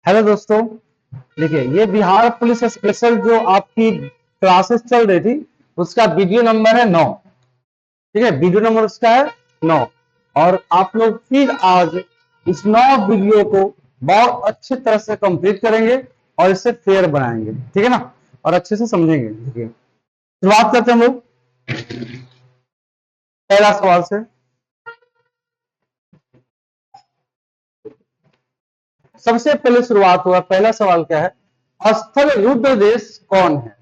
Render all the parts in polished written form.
Hello दोस्तों, देखिए ये बिहार पुलिस स्पेशल जो आपकी क्लासेस चल रही थी उसका वीडियो नंबर है 9। ठीक है, वीडियो नंबर उसका है 9। और आप लोग फिर आज इस 9 वीडियो को बहुत अच्छे तरह से कंप्लीट करेंगे और इसे फेयर बनाएंगे। ठीक है ना, और अच्छे से समझेंगे। देखिए शुरुआत करते हैं हम लोग पहला सवाल से। सबसे पहले शुरुआत हुआ, पहला सवाल क्या है? स्थल रुद्र देश कौन है?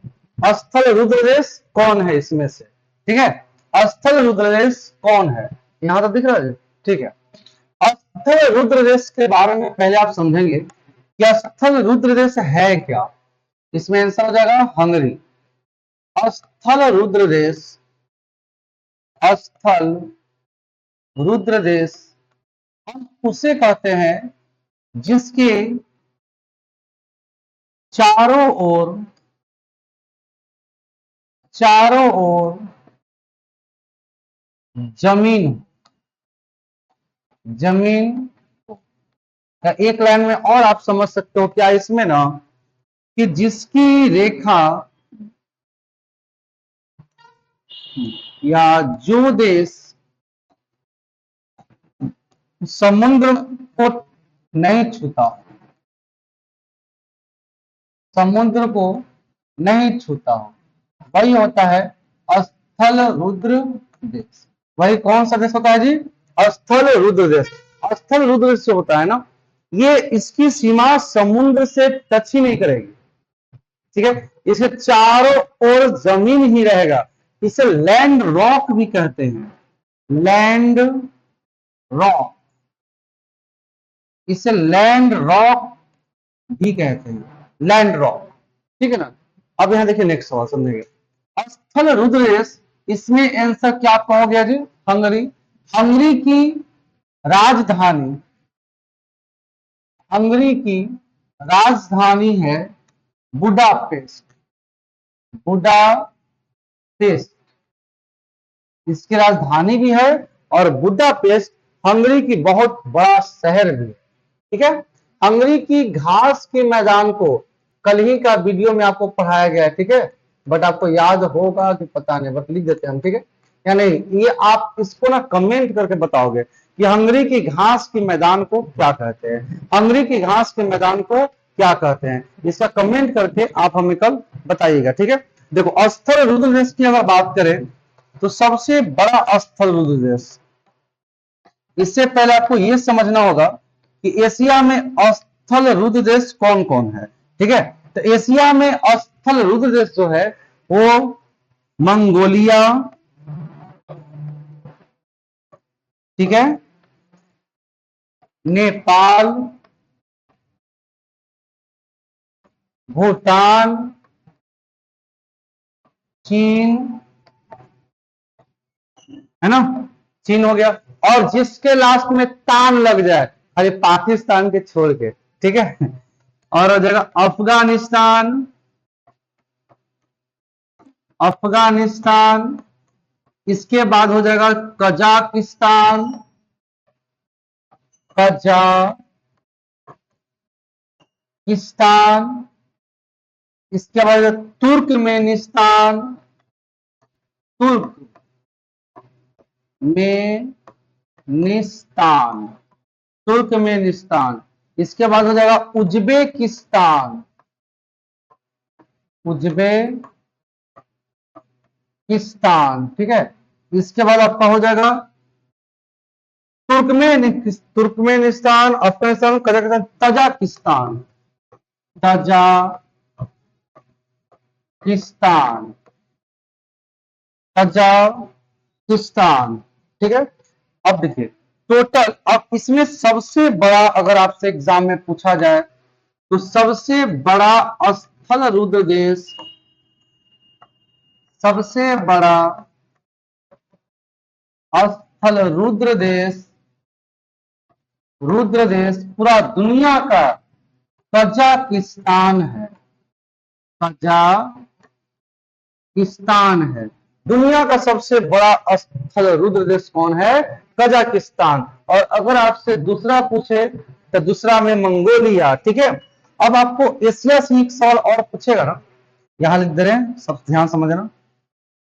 स्थल रुद्र देश कौन है इसमें से? ठीक है, स्थल रुद्र देश कौन है? यहां तो दिख रहा है। ठीक है, स्थल रुद्र देश के बारे में पहले आप समझेंगे कि स्थल रुद्र देश है क्या। इसमें आंसर हो जाएगा हंगरी। स्थल रुद्र देश, स्थल रुद्र देश हम उसे कहते हैं जिसके चारों ओर जमीन जमीन का एक लाइन में और आप समझ सकते हो क्या इसमें ना, कि जिसकी रेखा या जो देश समुद्र को नहीं छूता, समुद्र को नहीं छूता वही होता है स्थल रुद्र देश। वही कौन सा देश होता है जी? स्थल रुद्र देश। स्थल रुद्र देश जो होता है ना, ये इसकी सीमा समुद्र से टच ही नहीं करेगी। ठीक है, इसके चारों ओर जमीन ही रहेगा। इसे लैंड रॉक भी कहते हैं। लैंड रॉक, इसे लैंड रॉक भी कहते हैं। लैंड रॉक, ठीक है ना। अब यहां देखिए नेक्स्ट सवाल समझेंगे। स्थल रुद्र देश, इसमें आंसर क्या आपका हो गया जी? हंगरी। हंगरी की राजधानी, हंगरी की राजधानी है बुडापेस्ट। बुडापेस्ट इसकी राजधानी भी है और बुडापेस्ट हंगरी की बहुत बड़ा शहर भी है। ठीक है, हंगरी की घास के मैदान को कल ही का वीडियो में आपको पढ़ाया गया है। ठीक है, बट आपको याद होगा कि पता नहीं, बट लिख देते हैं हम। ठीक है, या नहीं, ये आप इसको ना कमेंट करके बताओगे कि हंगरी की घास के मैदान को क्या कहते हैं। हंगरी की घास के मैदान को क्या कहते हैं, इसका कमेंट करके आप हमें कल बताइएगा। ठीक है, देखो स्थल रुद्र देश की अगर बात करें तो सबसे बड़ा स्थल रुद्र देश, इससे पहले आपको यह समझना होगा कि एशिया में स्थल रुद्र देश कौन कौन है। ठीक है, तो एशिया में स्थल रुद्र देश जो है वो मंगोलिया, ठीक है, नेपाल, भूटान, चीन, है ना, चीन हो गया। और जिसके लास्ट में तान लग जाए, अरे पाकिस्तान के छोड़ के, ठीक है, और हो जाएगा अफगानिस्तान, अफगानिस्तान, इसके बाद हो जाएगा कजाकिस्तान, कजाकिस्तान, इसके बाद तुर्कमेनिस्तान, तुर्कमेनिस्तान, तुर्कमेनिस्तान, इसके बाद हो जाएगा उज्बेकिस्तान, उज्बेकिस्तान, ठीक है, इसके बाद आपका हो जाएगा Turkmenistan, Afghanistan, Kazakhstan, Tajikistan, Tajikistan, Tajikistan, ठीक है। अब देखिए टोटल, अब इसमें सबसे बड़ा अगर आपसे एग्जाम में पूछा जाए तो सबसे बड़ा स्थल रुद्र देश, सबसे बड़ा स्थल रुद्र देश, रुद्र देश पूरा दुनिया का कजाकिस्तान है। कजाकिस्तान है दुनिया का सबसे बड़ा स्थल रुद्र देश। कौन है? कजाकिस्तान। और अगर आपसे दूसरा पूछे तो दूसरा में मंगोलिया, ठीक है। अब आपको एशिया से एक सवाल और पूछेगा ना, यहां लिख दे रहे हैं, सब ध्यान समझना,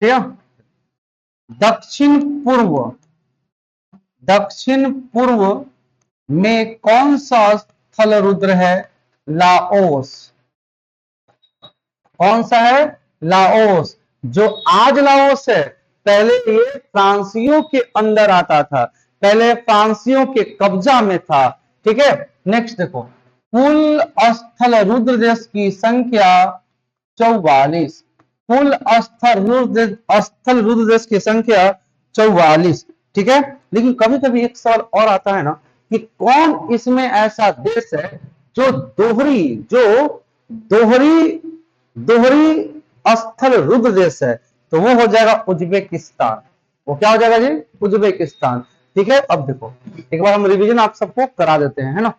ठीक है। दक्षिण पूर्व, दक्षिण पूर्व में कौन सा स्थल रुद्र है? लाओस। कौन सा है? लाओस। जो आज लाओस है, पहले ये फ्रांसियों के अंदर आता था, पहले फ्रांसियों के कब्जा में था, ठीक है। नेक्स्ट देखो, कुल स्थल रुद्र देश की संख्या 44। कुल स्थल रुद्र देश की संख्या 44, ठीक है। लेकिन कभी कभी एक सवाल और आता है ना, कि कौन इसमें ऐसा देश है जो दोहरी दोहरी स्थल रुद्र देश है? तो वो हो जाएगा उज्बेकिस्तान। वो क्या हो जाएगा जी? उज्बेकिस्तान, ठीक है। अब देखो, एक बार हम रिवीजन आप सबको करा देते हैं, है ना।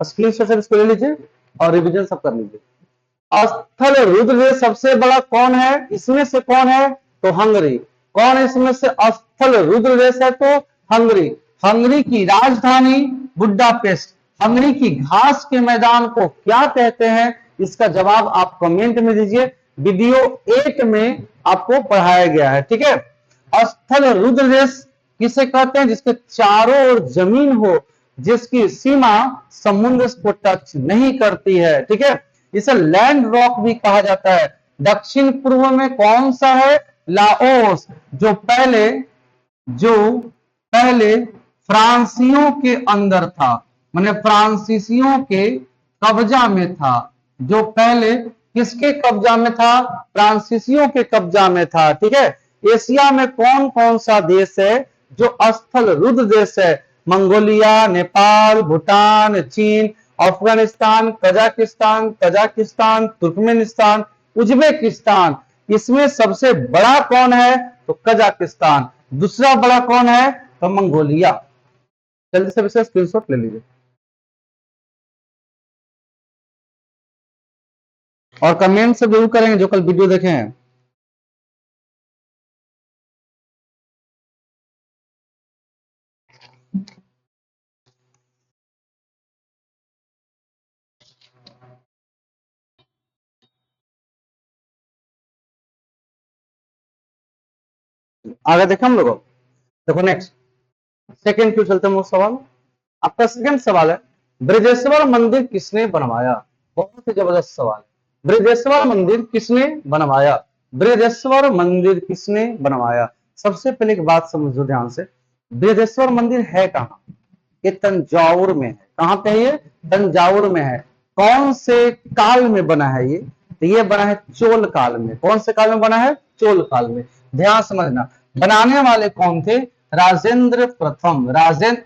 स्क्रीन शॉट इसको ले लीजिए और रिवीजन सब कर लीजिए। स्थल रुद्र देश सबसे बड़ा कौन है इसमें से? कौन है? तो हंगरी। कौन इसमें से स्थल रुद्र देश है? तो हंगरी। हंगरी की राजधानी बुडापेस्ट। हंगरी की घास के मैदान को क्या कहते हैं? इसका जवाब आप कमेंट में दीजिए, वीडियो 8 में आपको पढ़ाया गया है, ठीक है। स्थल रुद्र देश किसे कहते हैं? जिसके चारों ओर जमीन हो, जिसकी सीमा समुद्र को टच नहीं करती है, ठीक है। इसे लैंड रॉक भी कहा जाता है। दक्षिण पूर्व में कौन सा है? लाओस, जो पहले फ्रांसियों के अंदर था, माने फ्रांसीसियों के कब्जा में था। जो पहले किसके कब्जा में था? फ्रांसीसियों के कब्जा में था, ठीक है। एशिया में कौन कौन सा देश है जो स्थल रुद्र देश है? मंगोलिया, नेपाल, भूटान, चीन, अफगानिस्तान, कजाकिस्तान, तुर्कमेनिस्तान, उज्बेकिस्तान। इसमें सबसे बड़ा कौन है? तो कजाकिस्तान। दूसरा बड़ा कौन है? तो मंगोलिया। जल्दी से इसे स्क्रीनशॉट ले लीजिए और कमेंट से जरूर करेंगे जो कल वीडियो देखे हैं। आगे देखें हम लोग। देखो नेक्स्ट, सेकेंड क्यों चलते हैं सवाल। आपका सेकंड सवाल है, बृहदेश्वर मंदिर किसने बनवाया? बहुत ही जबरदस्त सवाल। बृहदेश्वर मंदिर किसने बनवाया? बृहदेश्वर मंदिर किसने बनवाया? सबसे पहले एक बात समझो ध्यान से, बृहदेश्वर मंदिर है कहाँ? ये तंजावुर में है। कहां पे है ये? तंजावुर में है। कौन से काल में बना है ये? तो ये बना है चोल काल में। कौन से काल में बना है? चोल काल में। ध्यान समझना, बनाने वाले कौन थे? राजेंद्र प्रथम, राजराज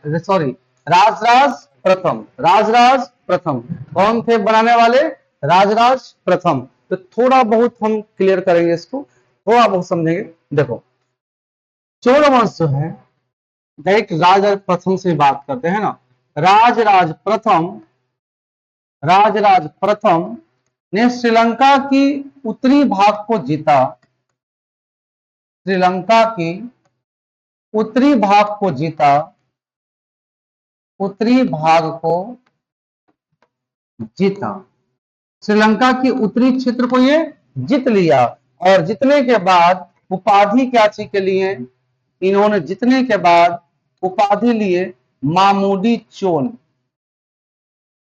प्रथम। राजराज प्रथम कौन थे बनाने वाले? राजराज प्रथम। तो थोड़ा बहुत हम क्लियर करेंगे इसको, थोड़ा बहुत समझेंगे। देखो, चोल वंश जो है, डायरेक्ट राजराज प्रथम से बात करते हैं ना। राजराज प्रथम ने श्रीलंका की उत्तरी भाग को जीता। श्रीलंका की उत्तरी भाग को जीता, उत्तरी भाग को जीता। श्रीलंका की उत्तरी क्षेत्र को ये जीत लिया और जीतने के बाद उपाधि क्या चीज के लिए? इन्होंने जीतने के बाद उपाधि लिए मामूडी चोल।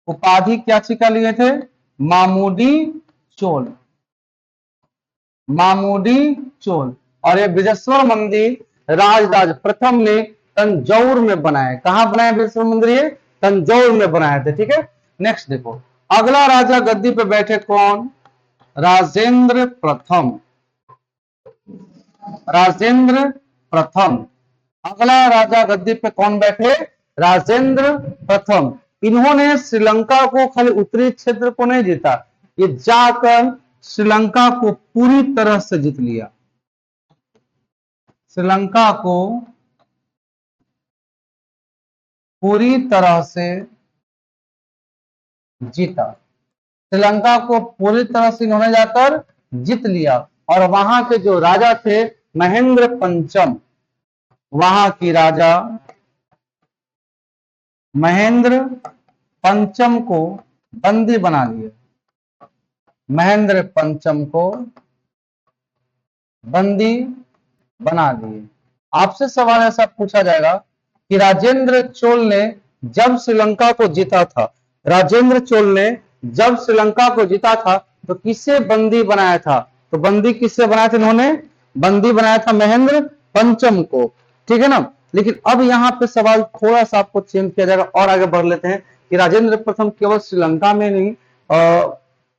उपाधि क्या चीज का लिए थे? मामूडी चोल, मामूडी चोल। और ये बृहदेश्वर मंदिर राजराज प्रथम ने तंजौर में बनाया। कहां बनाया बृहदेश्वर मंदिर? ये तंजौर में बनाए थे, ठीक है। नेक्स्ट देखो, अगला राजा गद्दी पे बैठे कौन? राजेंद्र प्रथम। राजेंद्र प्रथम। अगला राजा गद्दी पे कौन बैठे? राजेंद्र प्रथम। इन्होंने श्रीलंका को खाली उत्तरी क्षेत्र को नहीं जीता, ये जाकर श्रीलंका को पूरी तरह से जीत लिया। श्रीलंका को पूरी तरह से जीता। श्रीलंका को पूरी तरह से इन्होंने जाकर जीत लिया और वहां के जो राजा थे महेंद्र पंचम, वहां की राजा महेंद्र पंचम को बंदी बना लिए, महेंद्र पंचम को बंदी बना दिए। आपसे सवाल ऐसा पूछा जाएगा कि राजेंद्र चोल ने जब श्रीलंका को जीता था, राजेंद्र चोल ने जब श्रीलंका को जीता था तो किसे बंदी बनाया था? तो बंदी किससे बनाया था इन्होंने? बंदी बनाया था महेंद्र पंचम को, ठीक है ना। लेकिन अब यहाँ पे सवाल थोड़ा सा आपको चेंज किया जाएगा और आगे बढ़ लेते हैं कि राजेंद्र प्रथम केवल श्रीलंका में नहीं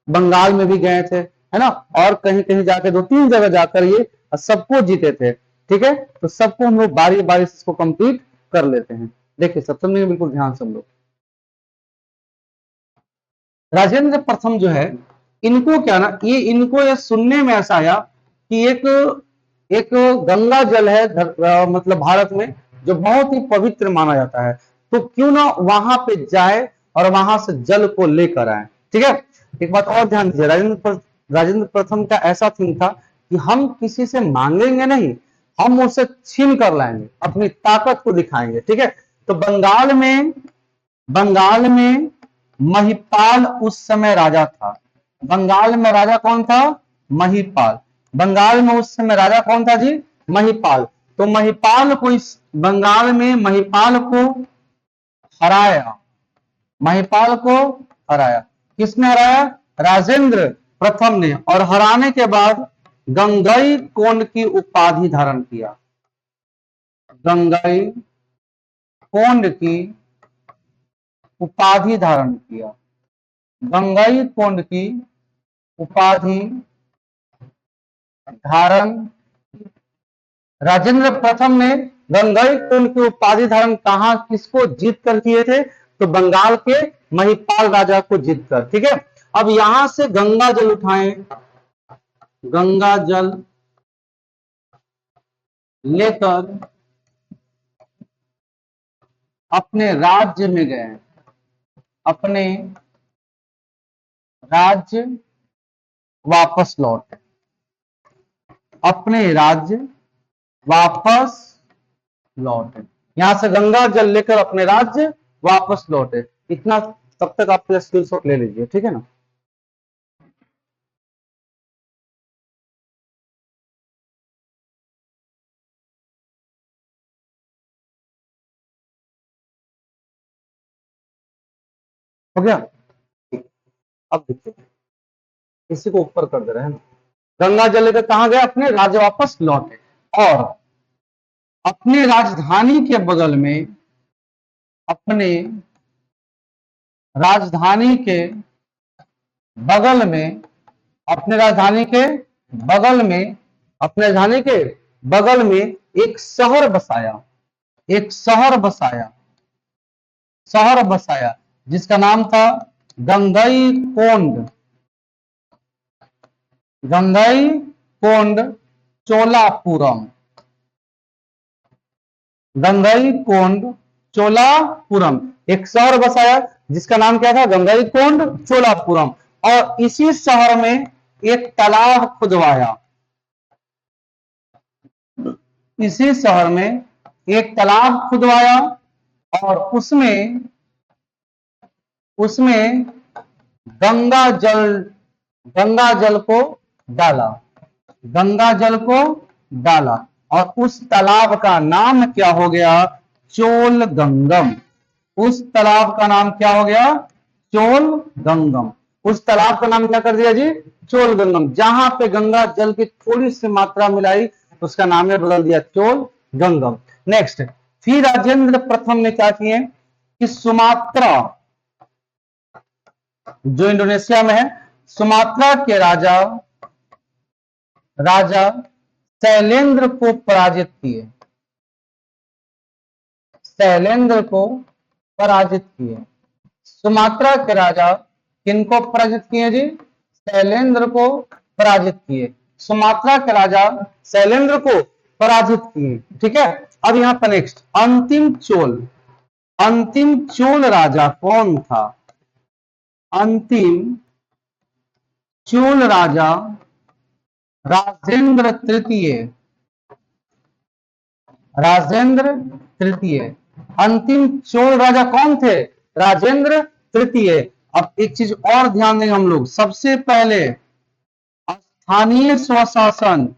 बंगाल में भी गए थे, है ना, और कहीं कहीं जाकर 2-3 जगह जाकर ये सबको जीते थे, ठीक है। तो सबको हम लोग बारी बारी से इसको कंप्लीट कर लेते हैं। देखिए सब समझेंगे बिल्कुल ध्यान से हम लोग। राजेंद्र प्रथम जो है, इनको क्या ना, इनको ये सुनने में ऐसा आया कि एक एक गंगा जल है मतलब भारत में जो बहुत ही पवित्र माना जाता है, तो क्यों ना वहां पे जाए और वहां से जल को लेकर आए, ठीक है। एक बात और ध्यान दीजिए, राजेंद्र प्रथम का ऐसा थीम था कि हम किसी से मांगेंगे नहीं, हम उसे छीन कर लाएंगे, अपनी ताकत को दिखाएंगे, ठीक है। तो बंगाल में महिपाल उस समय राजा था। बंगाल में राजा कौन था? महिपाल। बंगाल में उस समय राजा कौन था जी? महिपाल। तो महिपाल को इस बंगाल में महिपाल को हराया, महिपाल को हराया। किसने हराया? राजेंद्र प्रथम ने। और हराने के बाद गंगई कोंड की उपाधि धारण किया, गंगई कोंड की उपाधि धारण किया, गंगई कोंड की उपाधि धारण। राजेंद्र प्रथम ने गंगई कोंड की उपाधि धारण कहां किसको जीत कर किए थे? तो बंगाल के महिपाल राजा को जीत कर, ठीक है। अब यहां से गंगा जल उठाएं, गंगा जल लेकर अपने राज्य में गए, अपने राज्य वापस लौटे, अपने राज्य वापस लौटे। यहां से गंगा जल लेकर अपने राज्य वापस लौटे। इतना तब तक आप स्क्रीन शॉट ले लीजिए, ठीक है ना। हो गया? अब देखिए, इसी को ऊपर कर दे रहे हैं। गंगा जल लेकर कहां गए? अपने राज्य वापस लौटे। और अपने राजधानी के बगल में, अपने राजधानी के बगल में, अपने राजधानी के बगल में, अपने राजधानी के बगल में एक शहर बसाया, एक शहर बसाया, शहर बसाया जिसका नाम था गंगई कोंड, गंगई कोंड चोलापुरम, गंगई कोंड चोलापुरम। एक शहर बसाया जिसका नाम क्या था? गंगई कोंड चोलापुरम। और इसी शहर में एक तालाब खुदवाया, इसी शहर में एक तालाब खुदवाया और उसमें उसमें गंगा जल, गंगा जल को डाला, गंगा जल को डाला। और उस तालाब का नाम क्या हो गया? चोल गंगम। उस तालाब का नाम क्या हो गया? चोल गंगम। उस तालाब का नाम क्या कर दिया जी? चोल गंगम। जहां पे गंगा जल की थोड़ी सी मात्रा मिलाई उसका नाम ने बदल दिया चोल गंगम। नेक्स्ट, फिर राजेंद्र प्रथम ने क्या किए कि सुमात्रा, जो इंडोनेशिया में है, सुमात्रा के राजा राजा शैलेंद्र को पराजित किए, शैलेंद्र को पराजित किए। सुमात्रा के राजा किनको पराजित किए जी? शैलेंद्र को पराजित किए। सुमात्रा के राजा शैलेंद्र को पराजित किए, ठीक है। अब यहां पर नेक्स्ट, अंतिम चोल, अंतिम चोल राजा कौन था? अंतिम चोल राजा राजेंद्र तृतीय, राजेंद्र तृतीय। अंतिम चोल राजा कौन थे? राजेंद्र तृतीय। अब एक चीज और ध्यान देंगे हम लोग, सबसे पहले स्थानीय स्वशासन,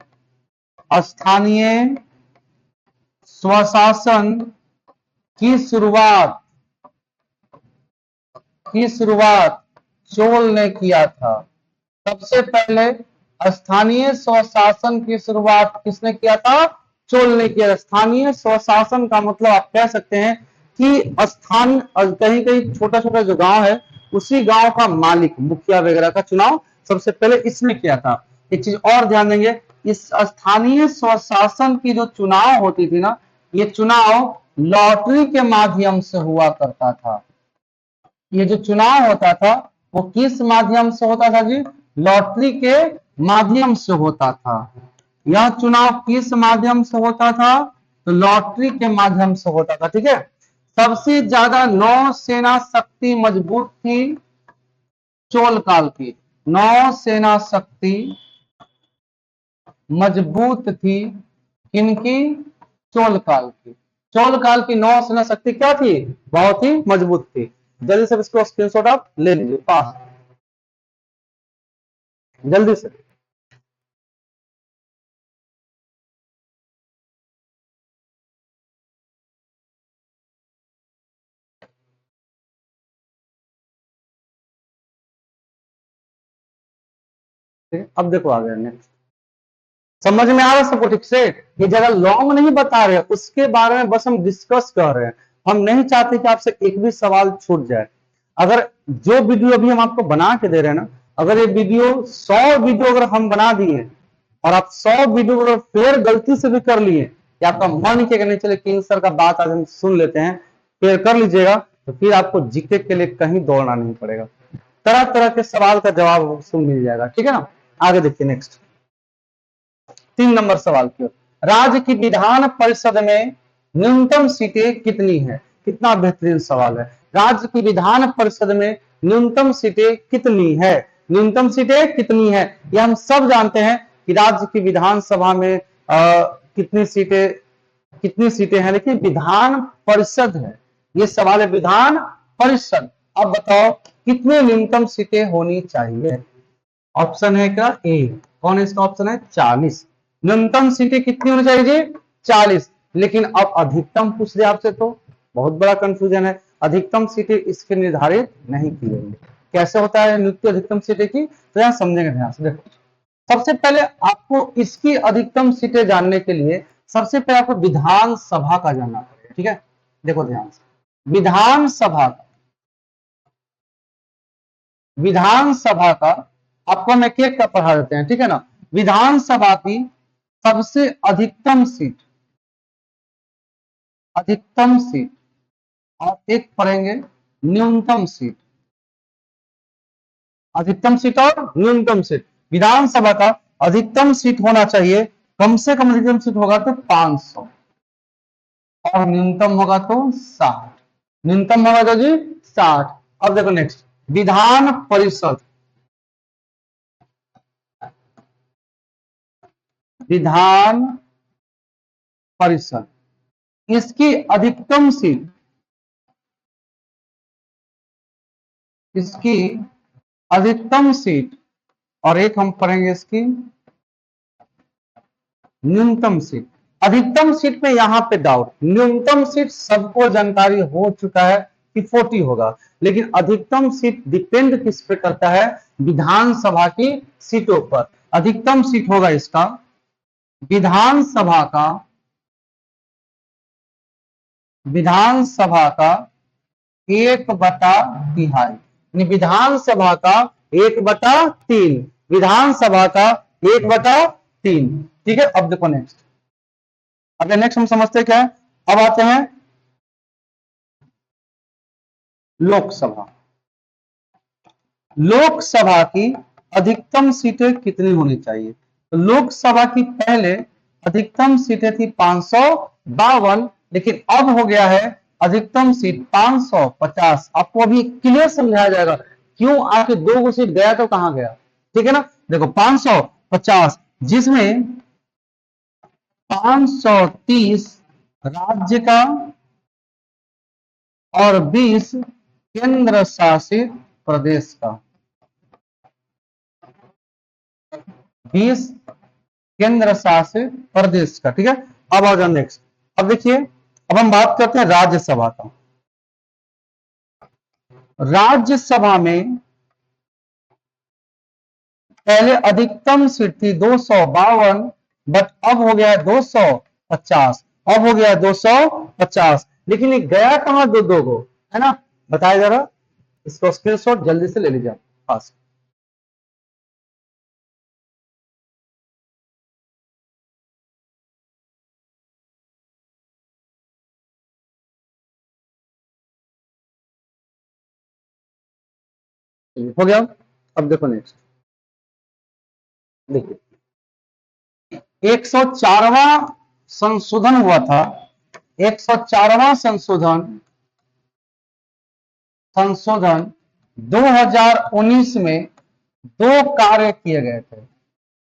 स्थानीय स्वशासन की शुरुआत चोल ने किया था। सबसे पहले स्थानीय स्वशासन की शुरुआत किसने किया था? चोल ने किया। स्थानीय स्वशासन का मतलब आप कह सकते हैं कि स्थान, कहीं कहीं छोटा छोटा जो गांव है उसी गांव का मालिक, मुखिया वगैरह का चुनाव सबसे पहले इसने किया था। एक चीज और ध्यान देंगे, इस स्थानीय स्वशासन की जो चुनाव होती थी ना, ये चुनाव लॉटरी के माध्यम से हुआ करता था। ये जो चुनाव होता था वो किस माध्यम से होता था जी? लॉटरी के माध्यम से होता था। यह चुनाव किस माध्यम से होता था? तो लॉटरी के माध्यम से होता था। ठीक है। सबसे ज्यादा नौसेना शक्ति मजबूत थी चोल काल की। नौसेना शक्ति मजबूत थी किनकी? चोल काल की। चोल काल की नौसेना शक्ति क्या थी? बहुत ही मजबूत थी। जल्दी से इसको स्क्रीनशॉट आप ले लीजिए पास, जल्दी से। अब देखो आ गया नेक्स्ट। समझ में आ रहा है सबको ठीक से? ये जगह लॉन्ग नहीं बता रहे, उसके बारे में बस हम डिस्कस कर रहे हैं। हम नहीं चाहते कि आपसे एक भी सवाल छूट जाए। अगर जो वीडियो अभी हम आपको बना के दे रहे हैं ना, अगर ये वीडियो 100 वीडियो अगर हम बना दिए और आप 100 वीडियो अगर फिर गलती से भी कर लिए, कि आपका मन किया नहीं चले किंग सर का बात आज हम सुन लेते हैं, फिर कर लीजिएगा, तो फिर आपको जीके के लिए कहीं दौड़ना नहीं पड़ेगा। तरह तरह के सवाल का जवाब सुन मिल जाएगा। ठीक है ना। आगे देखिए नेक्स्ट 3 नंबर सवाल की ओर। राज्य की विधान परिषद में न्यूनतम सीटें कितनी है? कितना बेहतरीन सवाल है। राज्य की विधान परिषद में न्यूनतम सीटें कितनी है? न्यूनतम सीटें कितनी है ये हम सब जानते हैं कि राज्य की विधानसभा में कितनी सीटें हैं, लेकिन विधान परिषद है, ये सवाल है विधान परिषद। अब बताओ कितने न्यूनतम सीटें होनी चाहिए? ऑप्शन है क्या? ए। कौन है इसका ऑप्शन है? 40। न्यूनतम सीटें कितनी होनी चाहिए जी? 40। लेकिन अब अधिकतम पूछ दे आपसे तो बहुत बड़ा कंफ्यूजन है। अधिकतम सीटें इसके निर्धारित नहीं की गई। कैसे होता है नियुक्ति अधिकतम सीटें की? तो यहां समझेंगे ध्यान से। देखो सबसे पहले आपको इसकी अधिकतम सीटें जानने के लिए सबसे पहले आपको विधानसभा का जानना पड़ेगा। ठीक है। देखो ध्यान से, विधानसभा का आपको हम एक एक का पढ़ा देते हैं। ठीक है ना। विधानसभा की सबसे अधिकतम सीट और एक पढ़ेंगे न्यूनतम सीट। अधिकतम सीट और न्यूनतम सीट। विधानसभा का अधिकतम सीट होना चाहिए, कम से कम अधिकतम सीट होगा तो 500 और न्यूनतम होगा तो 60। न्यूनतम होगा तो जी 60। अब देखो नेक्स्ट विधान परिषद। विधान परिषद इसकी अधिकतम सीट, इसकी अधिकतम सीट और एक हम पढ़ेंगे इसकी न्यूनतम सीट। अधिकतम सीट में यहां पे डाउट, न्यूनतम सीट सबको जानकारी हो चुका है कि 40 होगा, लेकिन अधिकतम सीट डिपेंड किस पे करता है? विधानसभा की सीटों पर। अधिकतम सीट होगा इसका विधानसभा का 1/3 यानी विधानसभा का 1/3, विधानसभा का 1/3। ठीक है। अब देखो नेक्स्ट, अब नेक्स्ट हम समझते क्या है। अब आते हैं लोकसभा। लोकसभा की अधिकतम सीटें कितनी होनी चाहिए? तो लोकसभा की पहले अधिकतम सीटें थी 552, लेकिन अब हो गया है अधिकतम सीट 550। आपको अभी क्लियर समझाया जाएगा क्यों आके 2 सीट गया तो कहां गया। ठीक है ना। देखो 550 जिसमें 530 राज्य का और 20 केंद्र शासित प्रदेश का, 20 केंद्र शासित प्रदेश का। ठीक है, अब आ जाओ नेक्स्ट। अब देखिए, अब हम बात करते हैं राज्यसभा का। राज्यसभा में पहले अधिकतम सीट थी 252, बट अब हो गया है 250। अब हो गया है 250, लेकिन ये गया कहां दो दो को, है ना? बताया जरा, इसको स्क्रीनशॉट जल्दी से ले लीजिए पास। हो गया। अब देखो नेक्स्ट, देखिए 104वां संशोधन हुआ था। 104वां संशोधन संशोधन 2019 में दो कार्य किए गए थे।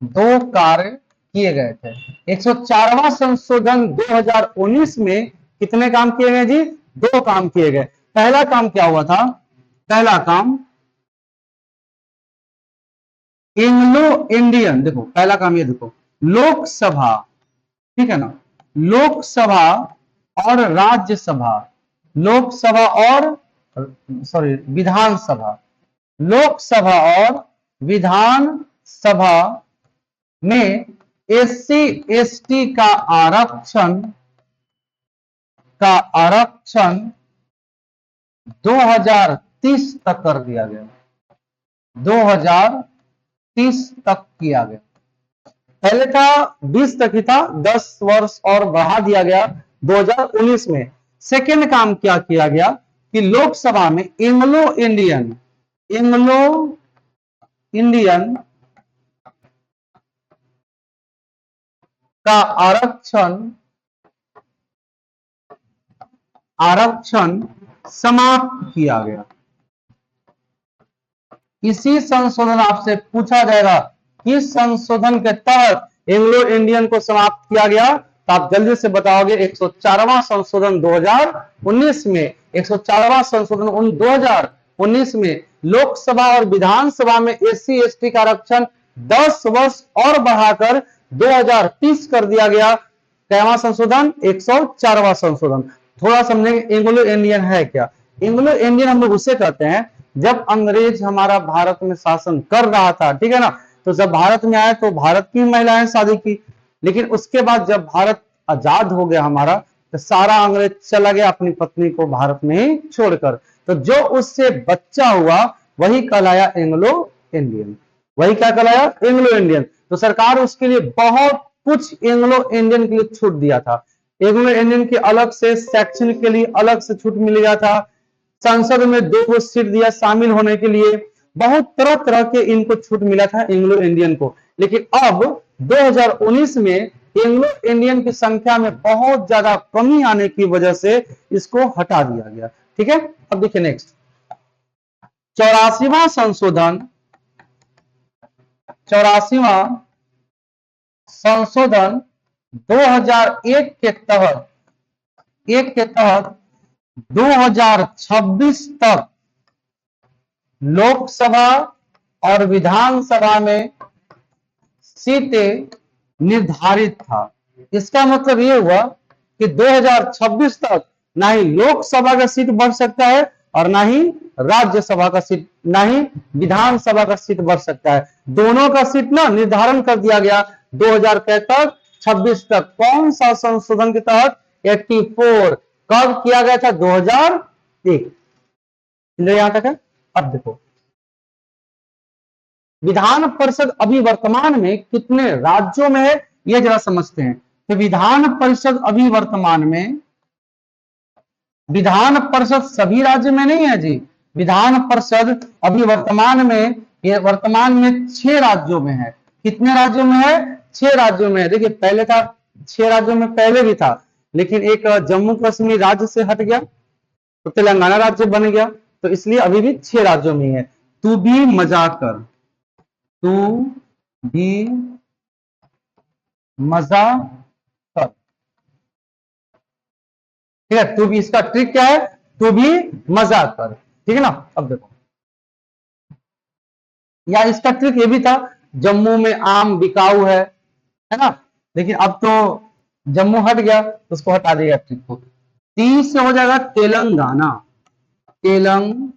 दो कार्य किए गए थे। 104वां संशोधन 2019 में कितने काम किए गए जी? दो काम किए गए। पहला काम क्या हुआ था? पहला काम एंग्लो इंडियन, देखो पहला काम ये देखो, लोकसभा, ठीक है ना, लोकसभा और राज्यसभा, लोकसभा और सॉरी विधानसभा, लोकसभा और विधानसभा में एससी एसटी का आरक्षण 2030 तक कर दिया गया। 2030 तक किया गया। पहले था 20 तक ही था, 10 वर्ष और बढ़ा दिया गया 2019 में। सेकेंड काम क्या किया गया कि लोकसभा में एंग्लो इंडियन का आरक्षण आरक्षण समाप्त किया गया। इसी संशोधन आपसे पूछा जाएगा किस संशोधन के तहत एंग्लो इंडियन को समाप्त किया गया, तो आप जल्दी से बताओगे। 104वां संशोधन 2019 में, 104वां संशोधन 2019 में लोकसभा और विधानसभा में एससी एसटी का आरक्षण 10 वर्ष और बढ़ाकर 2030 कर दिया गया। कैवा संशोधन? 104वां संशोधन। थोड़ा समझेंगे एंग्लो इंडियन है क्या। एंग्लो इंडियन हम लोग उसे कहते हैं जब अंग्रेज हमारा भारत में शासन कर रहा था, ठीक है ना, तो जब भारत में आए तो भारत की महिलाएं शादी की, लेकिन उसके बाद जब भारत आजाद हो गया हमारा, तो सारा अंग्रेज चला गया अपनी पत्नी को भारत में ही छोड़कर। तो जो उससे बच्चा हुआ वही कहलाया एंग्लो इंडियन। वही क्या कहलाया? Anglo Indian. तो सरकार उसके लिए बहुत कुछ एंग्लो इंडियन के लिए छूट दिया था। एंग्लो इंडियन के अलग से शैक्षणिक के लिए अलग से छूट मिल गया था। संसद में 2 सीट दिया शामिल होने के लिए। बहुत तरह तरह के इनको छूट मिला था एंग्लो इंडियन को। लेकिन अब 2019 में एंग्लो इंडियन की संख्या में बहुत ज्यादा कमी आने की वजह से इसको हटा दिया गया। ठीक है, अब देखिए नेक्स्ट, 84वां संशोधन 2001 के तहत 2026 तक लोकसभा और विधानसभा में सीटें निर्धारित था। इसका मतलब यह हुआ कि 2026 तक ना ही लोकसभा का सीट बढ़ सकता है और ना ही राज्यसभा का सीट, ना ही विधानसभा का सीट बढ़ सकता है। दोनों का सीट ना निर्धारण कर दिया गया 2026 तक। कौन सा संशोधन के तहत? 84। कब किया गया था? 2001। यहां तक है। अब देखो, विधान परिषद अभी वर्तमान में कितने राज्यों में है यह जरा समझते हैं। तो विधान परिषद अभी विधान परिषद सभी राज्य में नहीं है जी। विधान परिषद अभी वर्तमान में 6 राज्यों में है। कितने राज्यों में है? 6 राज्यों में है। देखिए पहले था 6 राज्यों में, पहले भी था, लेकिन एक जम्मू कश्मीर राज्य से हट गया तो तेलंगाना राज्य बन गया, तो इसलिए अभी भी 6 राज्यों में है। तू भी मजा कर, तू भी मजा कर, ठीक है। तू भी, इसका ट्रिक क्या है? तू भी मजा कर, ठीक है ना। अब देखो या इसका ट्रिक ये भी था, जम्मू में आम बिकाऊ है ना, लेकिन अब तो जम्मू हट गया तो उसको हटा देगा ट्रिक को। 30 से हो जाएगा तेलंगाना, तेलंगाना।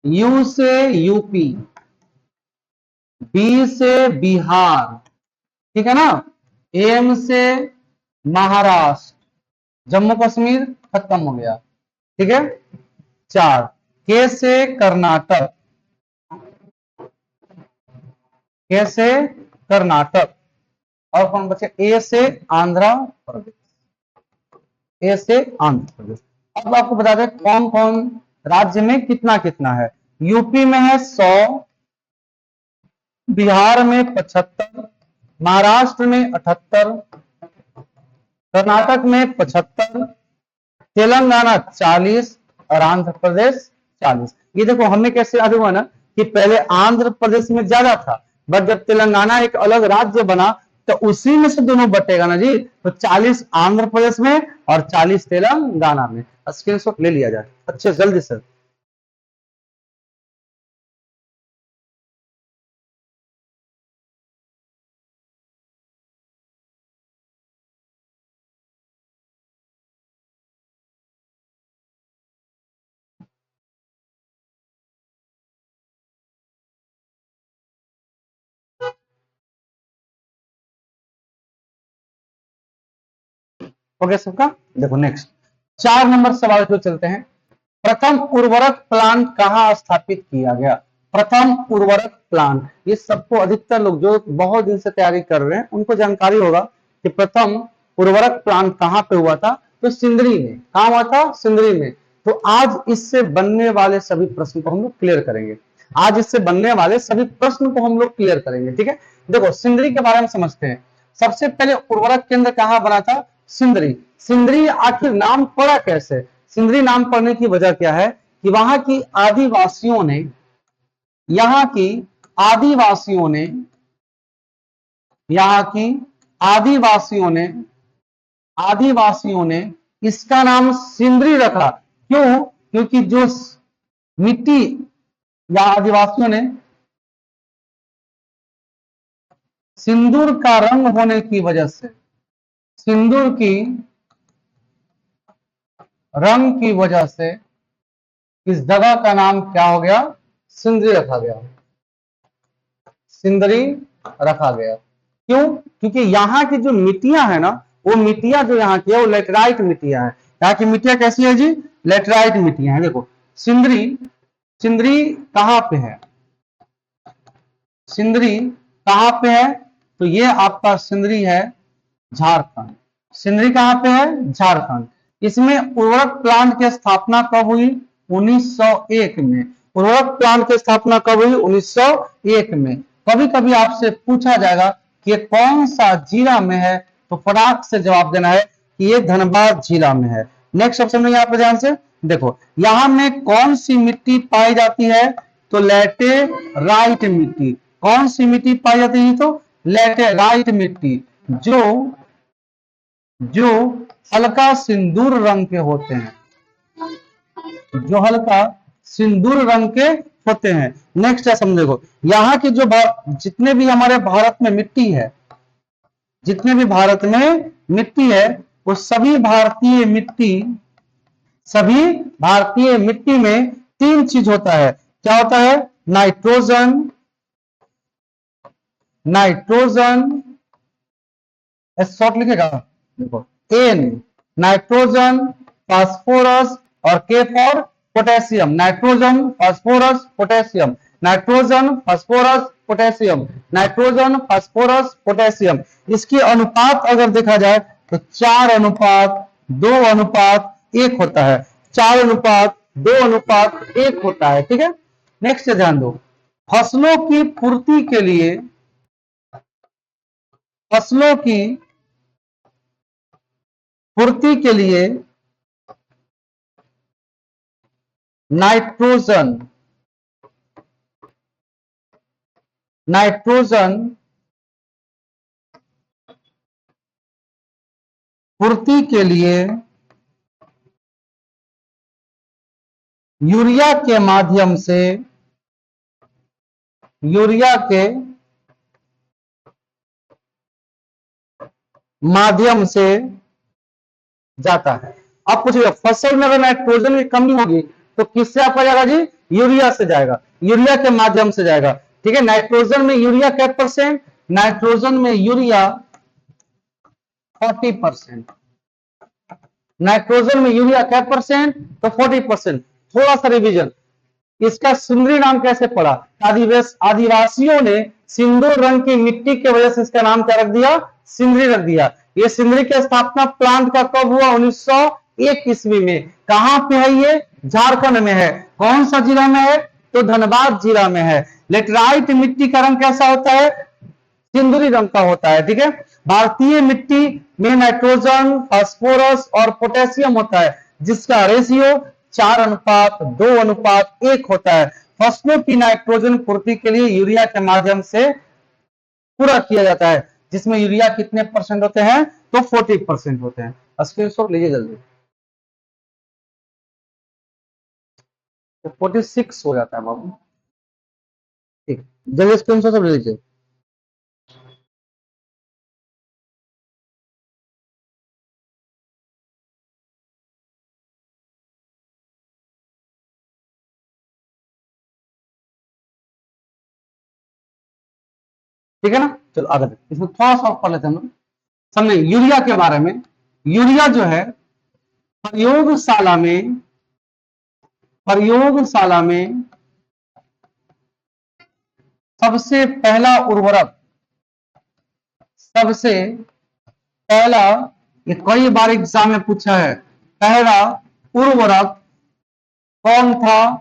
यू से यूपी, बी से बिहार, ठीक है ना, एम से महाराष्ट्र, जम्मू कश्मीर खत्म हो गया, ठीक है। 4, के से कर्नाटक, के से कर्नाटक, और कौन बचे, ए से आंध्र प्रदेश, ए से आंध्र प्रदेश। अब आपको बता दें कौन कौन राज्य में कितना कितना है। यूपी में है 100, बिहार में 75, महाराष्ट्र में 78, कर्नाटक में 75, तेलंगाना 40 और आंध्र प्रदेश 40। ये देखो हमें कैसे याद हुआ ना कि पहले आंध्र प्रदेश में ज्यादा था, बट जब तेलंगाना एक अलग राज्य बना तो उसी में से दोनों बटेगा ना जी, तो 40 आंध्र प्रदेश में और 40 तेलंगाना में। स्क्रीनशॉट ले लिया जाए अच्छे जल्दी से। ओके सबका, देखो नेक्स्ट 4 नंबर सवाल पे चलते हैं। प्रथम उर्वरक प्लांट कहां स्थापित किया गया। प्रथम उर्वरक प्लांट, ये सबको अधिकतर लोग जो बहुत दिन से तैयारी कर रहे हैं उनको जानकारी होगा कि प्रथम उर्वरक प्लांट कहां पे हुआ था, तो सिंदरी में। कहां हुआ था, सिंदरी में। तो आज इससे बनने वाले सभी प्रश्न को हम लोग क्लियर करेंगे, आज इससे बनने वाले सभी प्रश्न को हम लोग क्लियर करेंगे, ठीक है। देखो सिंदरी के बारे में समझते हैं। सबसे पहले उर्वरक केंद्र कहां बना था, सिंदरी। सिंदरी आखिर नाम पड़ा कैसे, सिंदरी नाम पड़ने की वजह क्या है कि वहां की आदिवासियों ने, यहां की आदिवासियों ने, यहां की आदिवासियों ने, आदिवासियों ने इसका नाम सिंदरी रखा। क्यों, क्योंकि जो मिट्टी, या आदिवासियों ने सिंदूर का रंग होने की वजह से, सिंदूर की रंग की वजह से इस जगह का नाम क्या हो गया, सिंदरी रखा गया, सिंदरी रखा गया। क्यों, क्योंकि यहाँ की जो मिट्टियां है ना, वो मिट्टियां जो यहाँ की है वो लेटराइट मिट्टियां है। यहाँ की मिट्टियां कैसी है जी, लेटराइट मिट्टियां है। देखो सिंदरी, सिंदरी कहां पे है, सिंदरी कहां पे है, तो ये आपका सिंदरी है झारखंड। सिंदरी कहां पे है, झारखंड। इसमें उर्वरक प्लांट की स्थापना कब हुई, 1901 में। उर्वरक प्लांट की स्थापना कब हुई, 1901 में। कभी कभी आपसे पूछा जाएगा कि ये कौन सा जिला में है, तो फटाक से जवाब देना है कि ये धनबाद जिला में है। नेक्स्ट ऑप्शन में यहाँ पे ध्यान से देखो, यहां में कौन सी मिट्टी पाई जाती है, तो लैटेराइट मिट्टी। कौन सी मिट्टी पाई जाती है, तो लैटेराइट मिट्टी, जो जो हल्का सिंदूर रंग के होते हैं, जो हल्का सिंदूर रंग के होते हैं। नेक्स्ट है समझो, यहाँ की जो जितने भी हमारे भारत में मिट्टी है, जितने भी भारत में मिट्टी है, वो सभी भारतीय मिट्टी, सभी भारतीय मिट्टी में 3 चीज होता है। क्या होता है, नाइट्रोजन, नाइट्रोजन, शॉर्ट लिखेगा देखो, एन नाइट्रोजन, फास्फोरस, और के for potassium. Nitrogen, phosphorus, potassium, nitrogen, phosphorus, potassium, nitrogen, phosphorus, potassium. इसकी अनुपात अगर देखा जाए तो 4:2:1 होता है, 4:2:1 होता है, ठीक है। नेक्स्ट ध्यान दो, फसलों की पूर्ति के लिए, फसलों की पूर्ति के लिए नाइट्रोजन, नाइट्रोजन पूर्ति के लिए यूरिया के माध्यम से यूरिया के माध्यम से जाता है। अब पूछिए फसल में अगर नाइट्रोजन की कमी होगी तो किससे आपका जाएगा जी? यूरिया से जाएगा, यूरिया के माध्यम से जाएगा। ठीक है, नाइट्रोजन में यूरिया क्या परसेंट? नाइट्रोजन में यूरिया 40%। नाइट्रोजन में यूरिया क्या परसेंट? तो 40%। थोड़ा सा रिवीजन, इसका सिंदरी नाम कैसे पड़ा? आदिवासियों ने सिंदूर रंग की मिट्टी की वजह से इसका नाम क्या रख दिया? सिंदरी रख दिया। ये सिंदरी की स्थापना प्लांट का कब हुआ? 1901 ईस्वी में। कहां पे है ये? झारखंड में है। कौन सा जिला में है? तो धनबाद जिला में है। लेटराइट मिट्टी का रंग कैसा होता है? सिंदूरी रंग का होता है। ठीक है, भारतीय मिट्टी में नाइट्रोजन, फास्फोरस और पोटेशियम होता है, जिसका रेशियो 4:2:1 होता है। फसलों की नाइट्रोजन पूर्ति के लिए यूरिया के माध्यम से पूरा किया जाता है, जिसमें यूरिया कितने परसेंट होते हैं? तो 40% होते हैं। स्क्रीनशॉट लीजिए जल्दी। तो 46 हो जाता है बाबू। ठीक, जल्दी स्क्रीनशॉट ले लीजिए। ठीक है ना, चलो आगे इसमें थोड़ा सा पढ़ लेते हैं हम लोग, समझे यूरिया के बारे में। यूरिया जो है प्रयोगशाला में सबसे पहला उर्वरक, सबसे पहला, ये कई बार एग्जाम में पूछा है, पहला उर्वरक कौन था?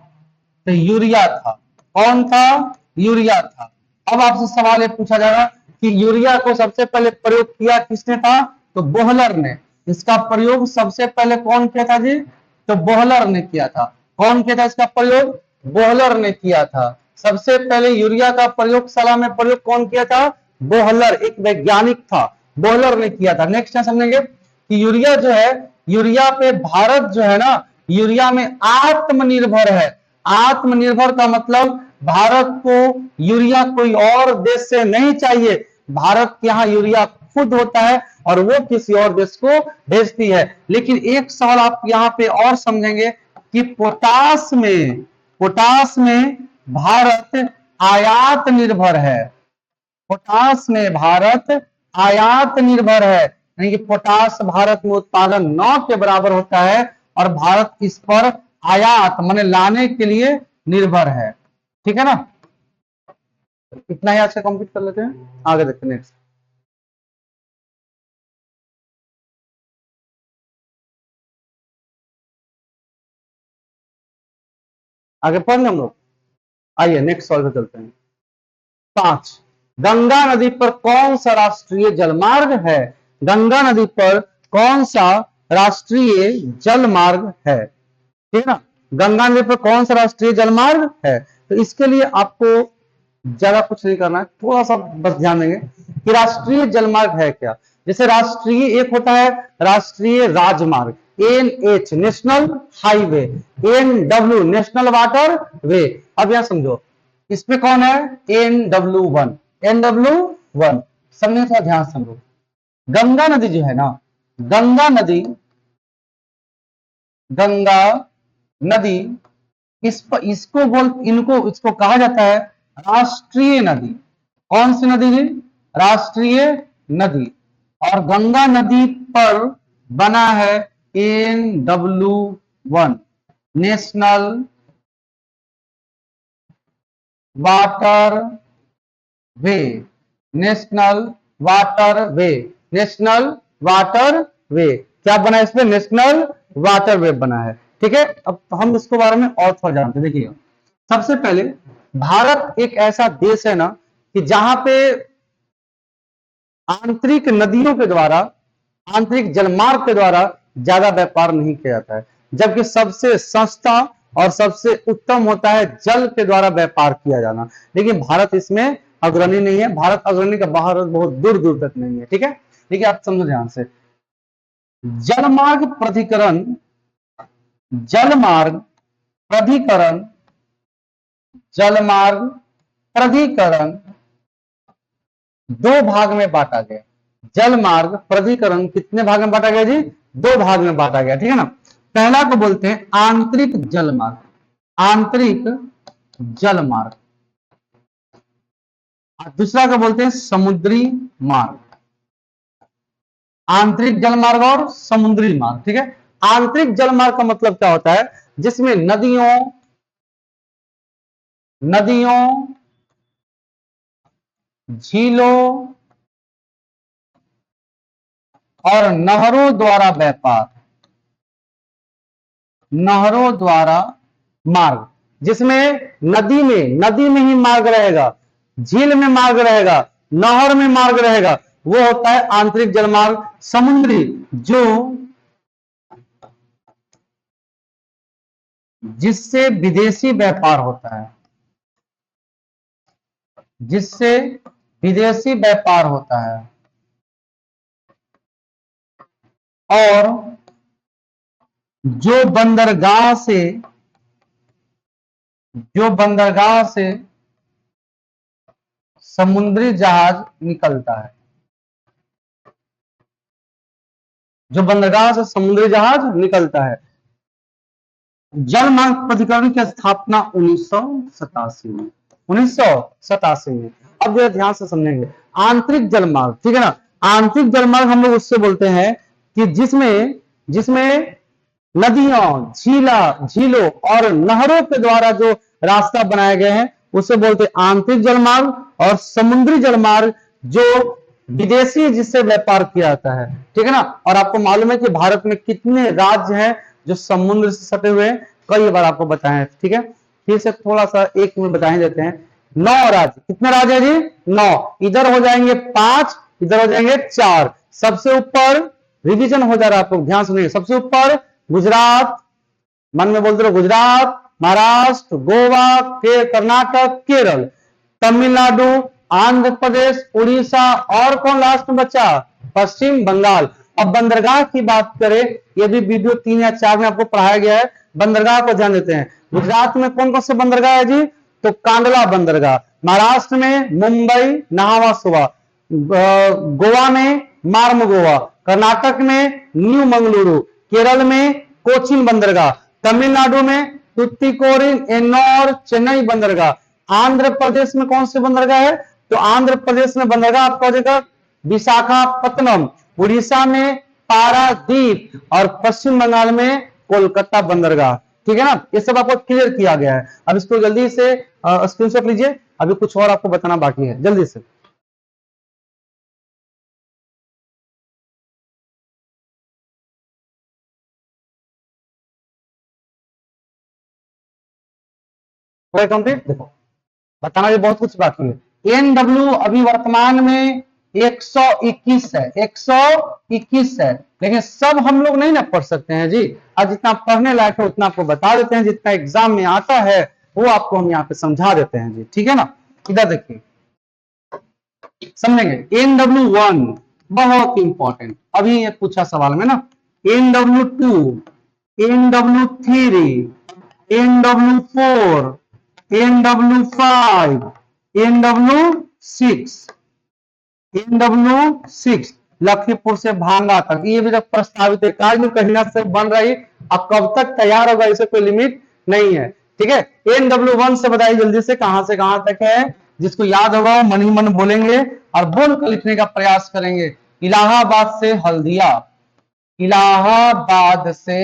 तो यूरिया था। कौन था? यूरिया था। अब आपसे सवाल ये पूछा जाएगा कि यूरिया को सबसे पहले प्रयोग किया किसने था? तो बोहलर ने। इसका प्रयोग सबसे पहले कौन किया था जी? तो बोहलर ने किया था। कौन किया था इसका प्रयोग? बोहलर ने किया था। सबसे पहले यूरिया का प्रयोगशाला में प्रयोग कौन किया था? बोहलर, एक वैज्ञानिक था, बोहलर ने किया था। नेक्स्ट है समझेंगे कि यूरिया जो है, यूरिया पे भारत जो है ना, यूरिया में आत्मनिर्भर है। आत्मनिर्भर का मतलब भारत को यूरिया कोई और देश से नहीं चाहिए, भारत के यहाँ यूरिया खुद होता है और वो किसी और देश को भेजती है। लेकिन एक सवाल आप यहाँ पे और समझेंगे कि पोटास में भारत आयात निर्भर है। पोटास में भारत आयात निर्भर है, यानी कि पोटास भारत में उत्पादन 9 के बराबर होता है और भारत इस पर आयात माने लाने के लिए निर्भर है। ठीक है ना, इतना ही आज का कंप्लीट कर लेते हैं, आगे देखते हैं नेक्स्ट। आगे पढ़ लें हम लोग, आइए नेक्स्ट सवाल पे चलते हैं। 5, गंगा नदी पर कौन सा राष्ट्रीय जलमार्ग है? गंगा नदी पर कौन सा राष्ट्रीय जलमार्ग है? ठीक है ना, गंगा नदी पर कौन सा राष्ट्रीय जलमार्ग है? तो इसके लिए आपको ज्यादा कुछ नहीं करना है, थोड़ा सा बस ध्यान देंगे कि राष्ट्रीय जलमार्ग है क्या। जैसे राष्ट्रीय एक होता है राष्ट्रीय राजमार्ग, NH national highway, NW national water way. अब यहां समझो, इसमें कौन है? NW1, NW1 समझे, थोड़ा ध्यान समझो। गंगा नदी जो है ना, गंगा नदी, गंगा नदी, इसको कहा जाता है राष्ट्रीय नदी। कौन सी नदी है? राष्ट्रीय नदी। और गंगा नदी पर बना है NW1 national water way, national water way, national water way. क्या बना है इसमें? नेशनल वाटर वे बना है। ठीक है, अब हम इसके बारे में और थोड़ा जानते हैं। देखिए, सबसे पहले भारत एक ऐसा देश है ना कि जहां पे आंतरिक नदियों के द्वारा, आंतरिक जलमार्ग के द्वारा ज्यादा व्यापार नहीं किया जाता है, जबकि सबसे सस्ता और सबसे उत्तम होता है जल के द्वारा व्यापार किया जाना। लेकिन भारत इसमें अग्रणी नहीं है, भारत अग्रणी का बाहर बहुत दूर दूर तक नहीं है। ठीक है, ठीक है, आप समझो ध्यान से। जलमार्ग प्राधिकरण, जलमार्ग प्राधिकरण, जलमार्ग प्राधिकरण दो भाग में बांटा गया। जल मार्ग प्राधिकरण कितने भाग में बांटा गया जी? दो भाग में बांटा गया, ठीक है ना। पहला को बोलते हैं आंतरिक जल मार्ग, आंतरिक जल मार्ग, और दूसरा को बोलते हैं समुद्री मार्ग, आंतरिक जल मार्ग और समुद्री मार्ग, ठीक है। आंतरिक जल मार्ग का मतलब क्या होता है? जिसमें नदियों झीलों और नहरों द्वारा व्यापार, नहरों द्वारा मार्ग, जिसमें नदी में ही मार्ग रहेगा, झील में मार्ग रहेगा, नहर में मार्ग रहेगा, वो होता है आंतरिक जलमार्ग। समुद्री जो जिससे विदेशी व्यापार होता है, जिससे विदेशी व्यापार होता है और जो बंदरगाह से समुद्री जहाज निकलता है, जो बंदरगाह से समुद्री जहाज निकलता है। जल मार्ग प्राधिकरण की स्थापना 1987 में, 1987 में। अब जो ध्यान से समझेंगे आंतरिक जलमार्ग, ठीक है ना। आंतरिक जलमार्ग हम लोग उससे बोलते हैं कि जिसमें नदियों झीलों और नहरों के द्वारा जो रास्ता बनाए गए हैं उसे बोलते हैं आंतरिक जलमार्ग। और समुद्री जलमार्ग जो विदेशी जिससे व्यापार किया जाता है, ठीक है ना। और आपको मालूम है कि भारत में कितने राज्य हैं जो समुद्र से सटे हुए हैं, कई बार आपको बताए हैं, ठीक है। फिर से थोड़ा सा एक में बता देते हैं। 9 राज्य, कितने राज्य है जी? 9। इधर हो जाएंगे 5, इधर हो जाएंगे 4। सबसे ऊपर रिवीजन हो जा रहा है, आपको ध्यान सुनिए। सबसे ऊपर गुजरात, मन में बोलते रहो गुजरात, महाराष्ट्र, गोवा, कर्नाटक, केरल, तमिलनाडु, आंध्र प्रदेश, उड़ीसा और कौन लास्ट में बचा? पश्चिम बंगाल। अब बंदरगाह की बात करें, ये भी वीडियो 3 या 4 में आपको पढ़ाया गया है। बंदरगाह को ध्यान देते हैं। गुजरात में कौन कौन से बंदरगाह है जी? तो कांडला बंदरगाह। महाराष्ट्र में मुंबई नाहवा सुबा, गोवा में मार्मगोवा, कर्नाटक में न्यू मंगलुरु, केरल में कोचिन बंदरगाह, तमिलनाडु में तुतिकोरिन, एन्नोर, चेन्नई बंदरगाह। आंध्र प्रदेश में कौन से बंदरगाह है? तो आंध्र प्रदेश में बंदरगाह आपका हो जाएगा विशाखापत्तनम, उड़ीसा में पारादीप और पश्चिम बंगाल में कोलकाता बंदरगाह, ठीक है ना। ये सब आपको क्लियर किया गया है। अब इसको जल्दी से स्क्रीनशॉट लीजिए, अभी कुछ और आपको बताना बाकी है, जल्दी से। कंप्लीट, देखो बताना भी बहुत कुछ बाकी है। एनडब्ल्यू अभी वर्तमान में 121 है, 121 है, लेकिन सब हम लोग नहीं ना पढ़ सकते हैं जी। आज जितना पढ़ने लायक है उतना आपको बता देते हैं, जितना एग्जाम में आता है वो आपको हम यहाँ पे समझा देते हैं जी, ठीक है ना। इधर देखिए समझेंगे। NW1 बहुत इंपॉर्टेंट, अभी ये पूछा सवाल में ना। NW2, NW3, NW4, NW5, NW6, NW6 Lakhimpur से भांगा तक, ये भी प्रस्तावित है, कार्य कहीं से बन रही। अब कब तक तैयार होगा इसे कोई लिमिट नहीं है, ठीक है। NW1 से बताइए जल्दी से कहां तक है? जिसको याद होगा वो मन ही मन बोलेंगे और बोल कर लिखने का प्रयास करेंगे। इलाहाबाद से हल्दिया, इलाहाबाद से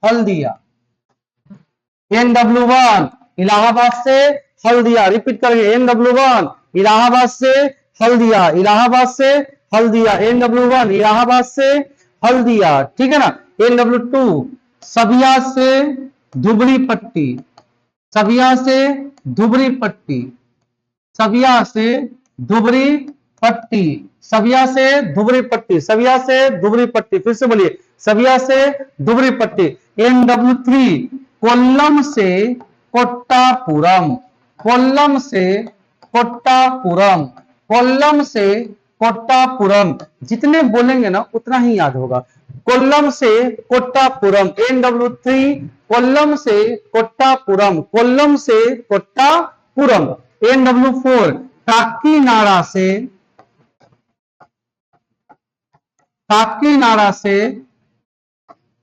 हल्दिया। NW1 इलाहाबाद से हल्दिया, रिपीट करेंगे। NW1 इलाहाबाद से हल्दिया, इलाहाबाद से हल्दिया। NW1 इलाहाबाद से हल्दिया, ठीक है ना। NW2 सबिया से धुबरी पट्टी, सबिया से धुबरी पट्टी, सबिया से धुबरी पट्टी, सबिया से धुबरी पट्टी, सबिया से धुबरी पट्टी। फिर से बोलिए, सबिया से धुबरी पट्टी। NW3 कोल्लम से कोट्टापुरम, कोल्लम से कोट्टापुरम, कोल्लम से कोट्टापुरम। जितने बोलेंगे ना उतना ही याद होगा। कोल्लम से कोट्टापुरम, NW3 कोल्लम से कोट्टापुरम, कोल्लम से कोट्टापुरम। NW4 काकीनाडा से, काकीनाडा से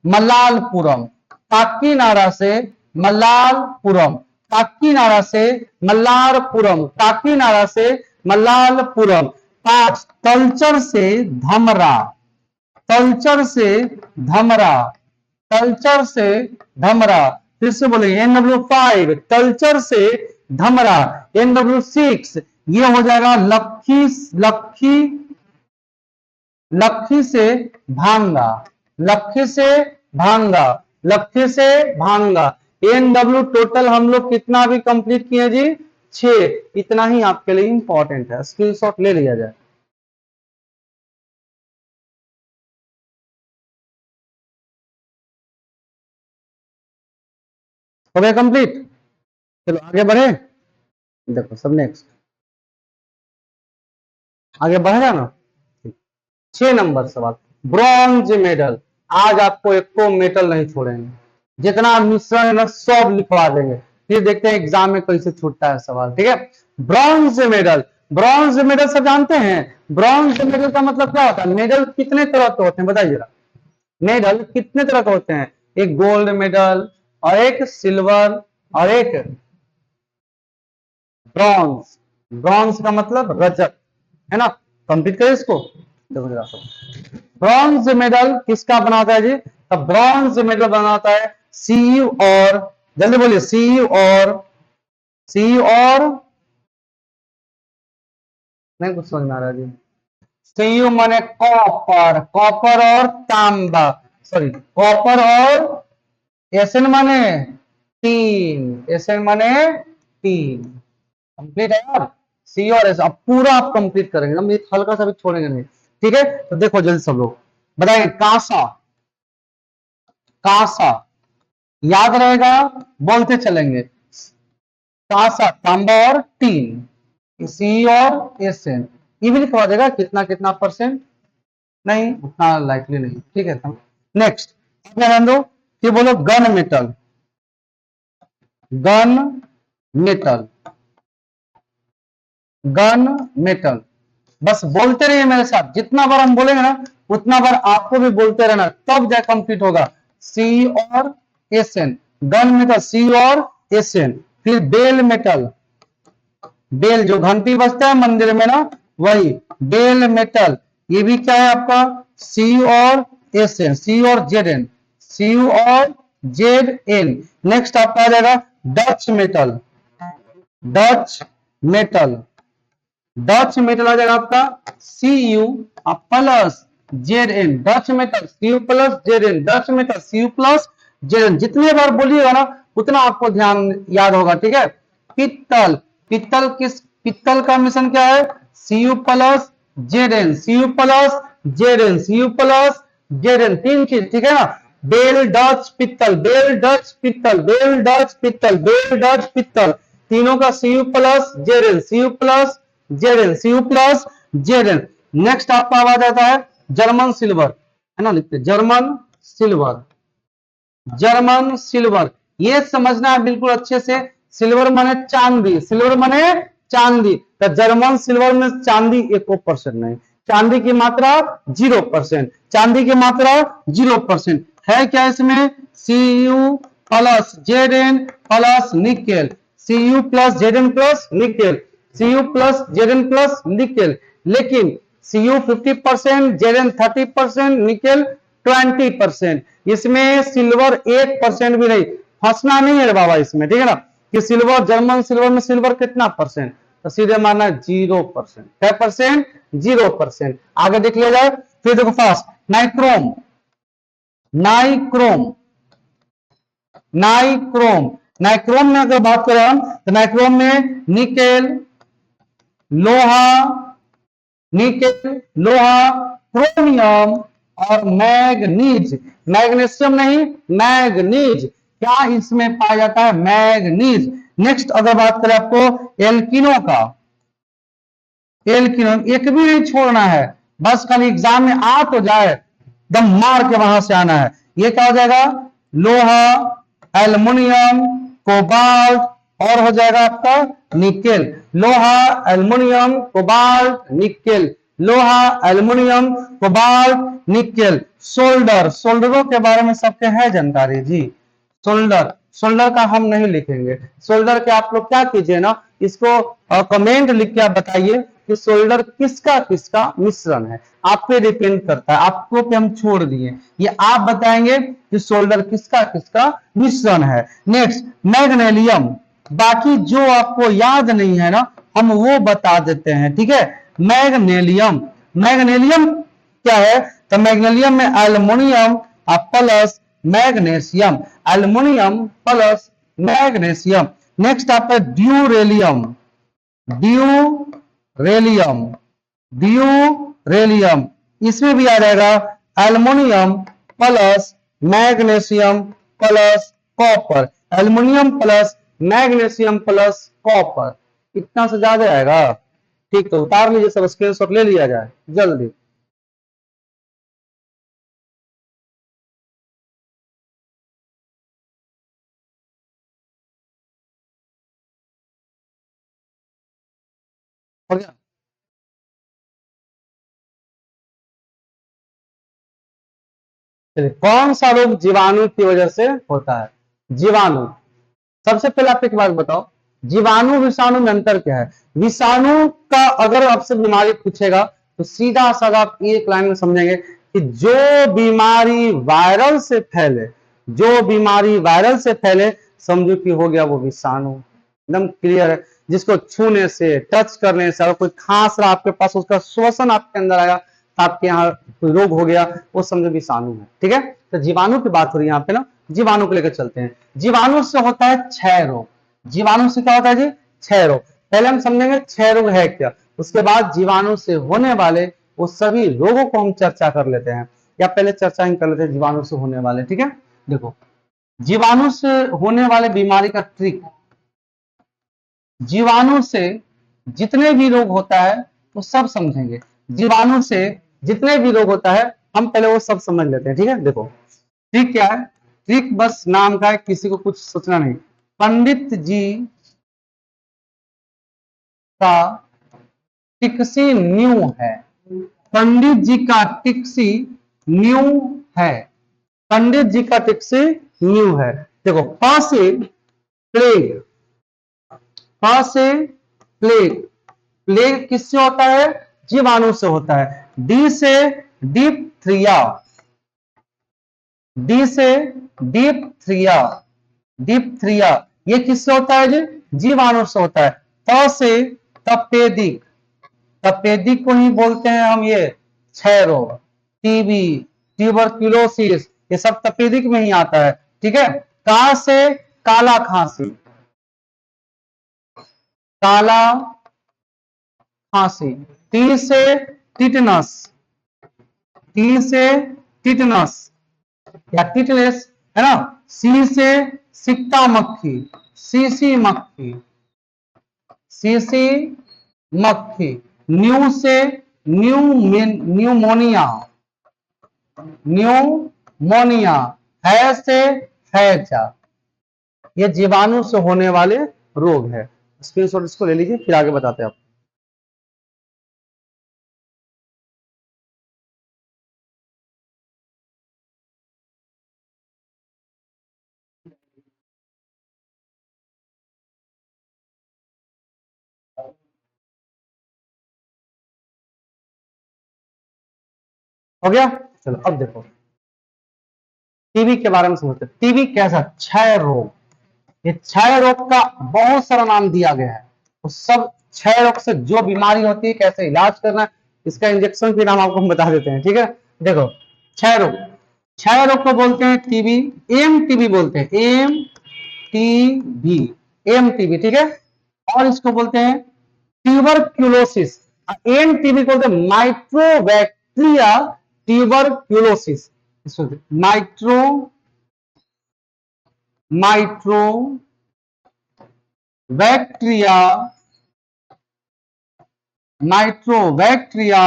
मल्लालपुरम, काकीनाडा से मल्लालपुरम, काकीनाडा से मल्लारपुरम, काकीनाडा से मल्लालपुरम। 5 तलचर से धमरा, तलचर से धमरा, तलचर से धमरा। फिर से बोलेंगे NW5 तलचर से धमरा। NW6 ये हो जाएगा लखी, लखी, लखी से भांगा, लखी से भांगा, लखी से भांगा। NW टोटल हम लोग कितना भी कंप्लीट किए जी 6। इतना ही आपके लिए इंपॉर्टेंट है, स्क्रीनशॉट ले लिया जाए। हो गया कंप्लीट। चलो आगे बढ़े, देखो सब नेक्स्ट आगे बढ़ेगा ना। 6 नंबर सवाल, ब्रॉन्ज मेडल। आज आपको एक को मेडल नहीं छोड़ेंगे, जितना मिश्रण है ना सब लिखवा देंगे। फिर देखते हैं एग्जाम में कैसे छूटता है सवाल, ठीक है। ब्रॉन्ज मेडल, ब्रॉन्ज मेडल सब जानते हैं। ब्रॉन्ज मेडल का मतलब क्या होता है? मेडल कितने तरह के होते हैं बताइए जरा। मेडल कितने तरह के होते हैं? एक गोल्ड मेडल और एक सिल्वर और एक ब्रॉन्ज। ब्रॉन्ज का मतलब रजत, है ना। कंप्लीट करें इसको। देखो जरा, ब्रॉन्ज मेडल किसका बनाता है जी? तो ब्रॉन्ज मेडल बनाता है सीयू और, जल्दी बोलिए, सीयू और, सीयू और, नहीं कुछ समझ में आ रहा जी। सीयू माने कॉपर, कॉपर और तांबा, सॉरी कॉपर और एसएन माने तीन, एसएन माने तीन। कंप्लीट है यार, सी और एस। अब पूरा आप कंप्लीट करेंगे, हम एक हल्का सा भी छोड़ेंगे नहीं, ठीक है। तो देखो जल्दी सब लोग बताएंगे। कांसा, कांसा याद रहेगा, बोलते चलेंगे। कांसा, तांबा और टीन, सी और एस एन। ये भी लिखवा देगा कितना कितना परसेंट, नहीं उतना लाइकली नहीं, ठीक है। नेक्स्ट ध्यान दो कि बोलो gun metal, gun metal, gun metal. बस बोलते रहिए मेरे साथ, जितना बार हम बोलेंगे ना उतना बार आपको भी बोलते रहना, तब जा कंप्लीट होगा। सी और एस एन, गन मेटल, सी और एस एन। फिर बेल मेटल, बेल जो घंटी बजता है मंदिर में ना, वही बेल मेटल। ये भी क्या है आपका? सी और एस एन, सी और जेड एन, सी और जेड एन। नेक्स्ट आपका आ जाएगा Dutch metal, Dutch metal, Dutch metal आ जाएगा आपका C U plus Z N, Dutch metal C U plus Z N, Dutch metal C U plus Z N. जितने बार बोलिएगा ना उतना आपको ध्यान याद होगा, ठीक है। पित्तल, पित्तल किस, पित्तल का मिशन क्या है? C U plus Z N, C U plus Z N, C U plus Z N, तीन चीज, ठीक है ना। बेल डच पित्तल, बेल डच पित्तल, बेल डच पित्तल, बेल डच पित्तल, तीनों का C U plus Z N, C U plus Z N, C U plus Z N. Next आपका आवाज आता है जर्मन सिल्वर, है ना, लिखते जर्मन सिल्वर, जर्मन सिल्वर। ये समझना है बिल्कुल अच्छे से। सिल्वर माने चांदी, सिल्वर माने चांदी। तो जर्मन सिल्वर में चांदी 1% नहीं, चांदी की मात्रा 0%, चांदी की मात्रा 0% है। क्या इसमें? C U plus Z N plus nickel, C U plus Z N plus nickel, C U plus Z N plus nickel. लेकिन C U 50%, Z N 30%, nickel 20%। इसमें सिल्वर 1% भी नहीं। फंसना नहीं है बाबा इसमें, ठीक है ना। कि सिल्वर, जर्मन सिल्वर में सिल्वर कितना परसेंट, तो सीधे मानना 0%। क्या परसेंट? 0%। आगे देख लिया जाए। फिर देखो fast, nichrome, nichrome, nichrome, nichrome में अगर बात करें हम तो नाइक्रोम में निकेल, लोहा, निकेल, लोहा, क्रोमियम और मैग्नीज, मैग्नीशियम नहीं मैग्नीज। क्या इसमें पाया जाता है? मैग्नीज। नेक्स्ट अगर बात करें आपको एल्किनो का, एल्किनो एक भी नहीं छोड़ना है, बस खाली एग्जाम में आ तो जाए, दम मार के वहां से आना है। ये क्या हो जाएगा? लोहा, एल्युमिनियम, कोबाल्ट, और हो जाएगा आपका निकेल, लोहा, एल्युमिनियम, कोबाल्ट, निकेल, लोहा, एल्युमिनियम, कोबाल्ट, निकेल। सोल्डर, सोल्डरों के बारे में सबके है जानकारी जी। सोल्डर, सोल्डर का हम नहीं लिखेंगे। सोल्डर के आप लोग क्या कीजिए ना, इसको कमेंट लिख के आप बताइए कि सोल्डर किसका किसका मिश्रण है। आप पे डिपेंड करता है, आपको पे हम छोड़ दिए, ये आप बताएंगे कि सोल्डर किसका किसका मिश्रण है। नेक्स्ट मैग्नेलियम, बाकी जो आपको याद नहीं है ना हम वो बता देते हैं, ठीक है। मैग्नेलियम, मैग्नेलियम क्या है, तो मैग्नेलियम में aluminium plus magnesium, aluminium plus magnesium. Next आपका ड्यूरेलियम, ड्यूरेलियम, ड्यूरेलियम, इसमें भी आ जाएगा aluminium plus magnesium plus copper, aluminium plus magnesium plus copper. इतना से ज्यादा आएगा, ठीक, तो उतार लीजिए सब, स्क्रीनशॉट ले लिया जाए जल्दी। हो गया। चलिए, कौन सा रोग जीवाणु की वजह से होता है। जीवाणु, सबसे पहले आप एक बात बताओ, जीवाणु विषाणु में अंतर क्या है। विषाणु का अगर आपसे बीमारी पूछेगा तो सीधा साधा आप एक लाइन में समझेंगे कि जो बीमारी वायरल से फैले, जो बीमारी वायरल से फैले समझो कि हो गया वो विषाणु। एकदम क्लियर है। जिसको छूने से, टच करने से, अगर कोई खांस रहा आपके पास, उसका श्वसन आपके अंदर आया, आपके यहाँ कोई रोग हो गया, वो समझो विषाणु है, ठीक है। तो जीवाणु की बात हो रही है यहाँ पे ना, जीवाणु को लेकर चलते हैं। जीवाणु से होता है क्षय रोग। जीवाणु से क्या होता है जी, क्षय रोग। पहले हम समझेंगे क्षय रोग है क्या, उसके बाद जीवाणु से होने वाले वो सभी रोगों को हम चर्चा कर लेते हैं, या पहले चर्चा ही कर लेते हैं जीवाणु से होने वाले, ठीक है। देखो, जीवाणु से होने वाले बीमारी का ट्रिक, जीवाणु से जितने भी रोग होता है वो सब समझेंगे। जीवाणु से जितने भी रोग होता है हम पहले वो सब समझ लेते हैं, ठीक है। देखो ट्रिक क्या है, ट्रिक बस नाम का है, किसी को कुछ सोचना नहीं। पंडित जी का टिक्सी न्यू है, पंडित जी का टिक्सी न्यू है, पंडित जी का टिक्सी न्यू है। देखो, प से प्लेग, प से प्लेग, प्लेग किससे होता है, जीवाणु से होता है। डी से डिप्थीरिया, डी से डिप्थीरिया, डिप्थीरिया ये किससे होता है जी, जीवाणु से होता है। त से तपेदिक, तपेदिक को ही बोलते हैं हम ये क्षय रोग, टीबी, ट्यूबरक्यूलोसिस, ये सब तपेदिक में ही आता है, ठीक है। का से काला खांसी, काला खांसी। टी से टिटनस, टी से टिटनस या टिटनेस, है ना। सी से सिक्ता मक्खी, सीसी मक्खी, सीसी मक्खी। न्यू से न्यूमोनिया, न्यूमोनिया। है से हैजा। ये जीवाणु से होने वाले रोग है। स्क्रीनशॉट इसको ले लीजिए, फिर आगे बताते हैं आप। हो गया। चलो अब देखो, टीबी के बारे में समझते हैं। टीबी कैसा, क्षय रोग। ये क्षय रोग का बहुत सारा नाम दिया गया है, तो सब क्षय रोग से जो बीमारी होती है, कैसे इलाज करना है, इसका इंजेक्शन के नाम आपको हम बता देते हैं, ठीक है। देखो, क्षय रोग, क्षय रोग को बोलते हैं टीबी, एम टीबी बोलते हैं, एम टीबी, एम टीबी, ठीक है। और इसको बोलते हैं ट्यूबरक्यूलोसिस, एम टीबी बोलते हैं माइक्रोबैक्टीरिया ट्यूबरक्यूलोसिस, माइक्रो माइट्रो bacteria, mycobacteria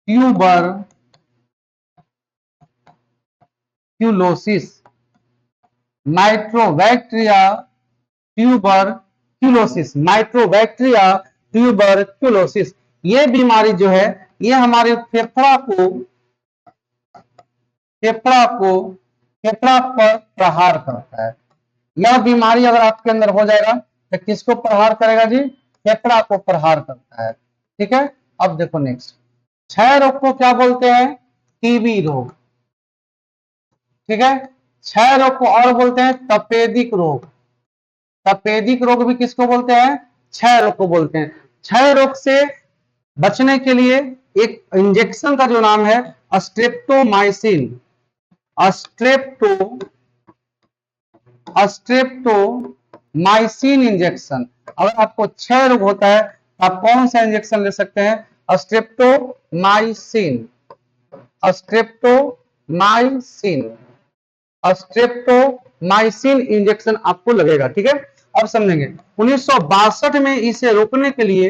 tuberculosis, mycobacteria tuberculosis, mycobacteria tuberculosis. ये बीमारी जो है ये हमारे फेफड़ा को फेफड़ा पर प्रहार करता है। यह बीमारी अगर आपके अंदर हो जाएगा तो किसको प्रहार करेगा जी? फेफड़ा को प्रहार करता है। ठीक है, अब देखो नेक्स्ट, क्षय रोग को क्या बोलते हैं? टीबी रोग। ठीक है, क्षय रोग को और बोलते हैं तपेदिक रोग। तपेदिक रोग भी किसको बोलते हैं? क्षय रोग को बोलते हैं। क्षय रोग से बचने के लिए एक इंजेक्शन का जो नाम है स्ट्रेप्टोमाइसिन, स्ट्रेप्टोमाइसिन इंजेक्शन। अगर आपको क्षय रोग होता है तो आप कौन सा इंजेक्शन ले सकते हैं? स्ट्रेप्टोमाइसिन, स्ट्रेप्टोमाइसिन, स्ट्रेप्टोमाइसिन इंजेक्शन आपको लगेगा। ठीक है, अब समझेंगे 1962 में इसे रोकने के लिए,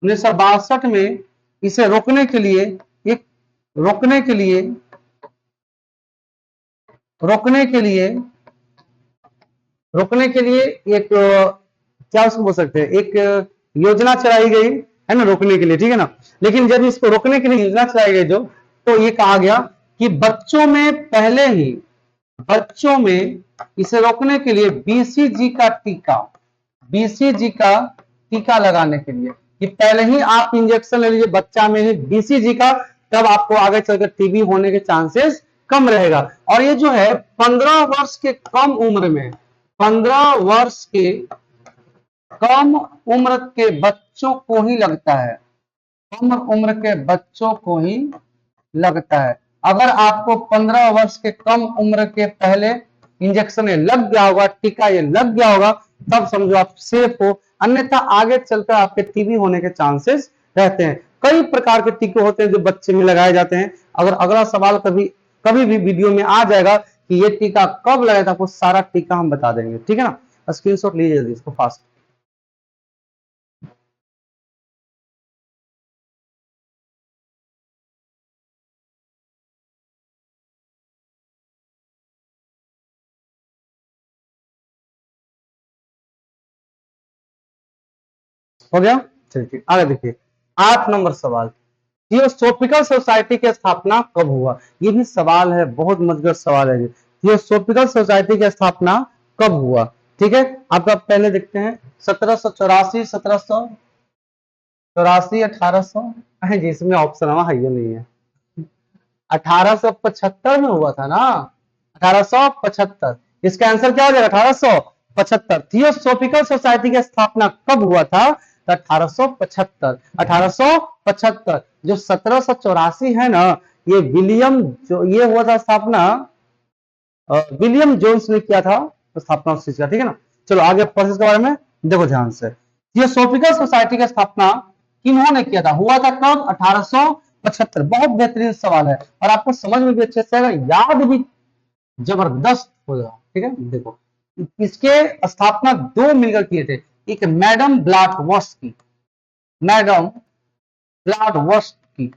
1962 में इसे रोकने के लिए एक रोकने के लिए रोकने के लिए रोकने के लिए एक क्या उसको बोल सकते हैं, एक योजना चलाई गई है ना रोकने के लिए। ठीक है ना, लेकिन जब इसको रोकने के लिए योजना चलाई गई जो, तो ये कहा गया कि बच्चों में पहले ही, बच्चों में इसे रोकने के लिए बीसीजी का टीका, बीसीजी का टीका लगाने के लिए कि पहले ही आप इंजेक्शन ले लीजिए बच्चा में ही बीसीजी का, तब आपको आगे चलकर टीबी होने के चांसेस कम रहेगा। और ये जो है 15 वर्ष के कम उम्र में, 15 वर्ष के कम उम्र के बच्चों को ही लगता है, कम उम्र के बच्चों को ही लगता है। अगर आपको 15 वर्ष के कम उम्र के पहले इंजेक्शन ये लग गया होगा, टीका ये लग गया होगा, तब समझो आप सेफ हो, अन्यथा आगे चलकर आपके टीबी होने के चांसेस रहते हैं। कई प्रकार के टीके होते हैं जो बच्चे में लगाए जाते हैं। अगर अगला सवाल कभी कभी भी वीडियो में आ जाएगा कि ये टीका कब लगाया था, आपको सारा टीका हम बता देंगे। ठीक है ना, स्क्रीनशॉट लीजिए जल्दी इसको फास्ट। हो गया, चलिए आगे देखिए 8 नंबर सवाल, थियोसॉफिकल सोसाइटी की स्थापना कब हुआ? ये भी सवाल है, बहुत मजेदार सवाल है। थियोसॉफिकल सोसाइटी की स्थापना कब हुआ? ठीक है, आपका पहले देखते हैं 1784, 1784, 1800 जी, इसमें ऑप्शन हमारा ये नहीं है। 1875 में हुआ था ना, 1875। इसका आंसर क्या हो जाएगा? 1875। थियोसॉफिकल सोसाइटी की स्थापना कब हुआ था? तो 1875, 1875। जो 1784 है ना, ये विलियम जो ये हुआ था स्थापना, विलियम जोन्स ने किया था स्थापना उस चीज का। ठीक है ना, चलो आगे प्रोसेस के बारे में देखो ध्यान से। थियोसॉफिकल सोसाइटी की स्थापना किन्होंने किया था, हुआ था कब? 1875। बहुत बेहतरीन सवाल है और आपको समझ में भी अच्छे से आएगा, याद भी जबरदस्त होगा। ठीक है, देखो इसके स्थापना दो मिलकर किए थे, एक मैडम ब्लैटवस्की, मैडम ब्लैटवस्की,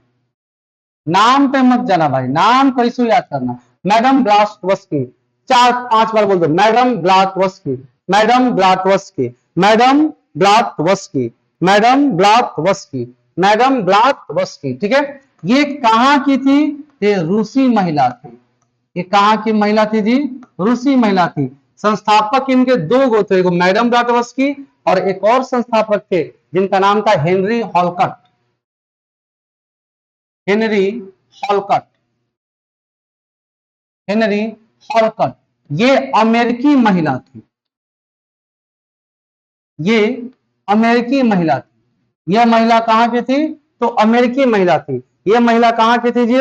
नाम पे मत जाना भाई, नाम को इसको याद करना, मैडम ब्लैटवस्की। 4-5 बार बोल दो, madam Blavatsky, madam Blavatsky, madam Blavatsky, madam Blavatsky, madam Blavatsky. ठीक है, ये कहां की थी? ये रूसी महिला थी। ये कहां की महिला थी जी? रूसी महिला थी। संस्थापक इनके दो गो थे, एक मैडम ब्लैटवस्की और एक और संस्थापक थे जिनका नाम था हेनरी हॉलकट, हेनरी हॉलकट, हेनरी हॉलकट। ये अमेरिकी महिला थी, ये अमेरिकी महिला थी। यह महिला कहां की थी? तो अमेरिकी महिला थी। यह महिला कहां की थी जी?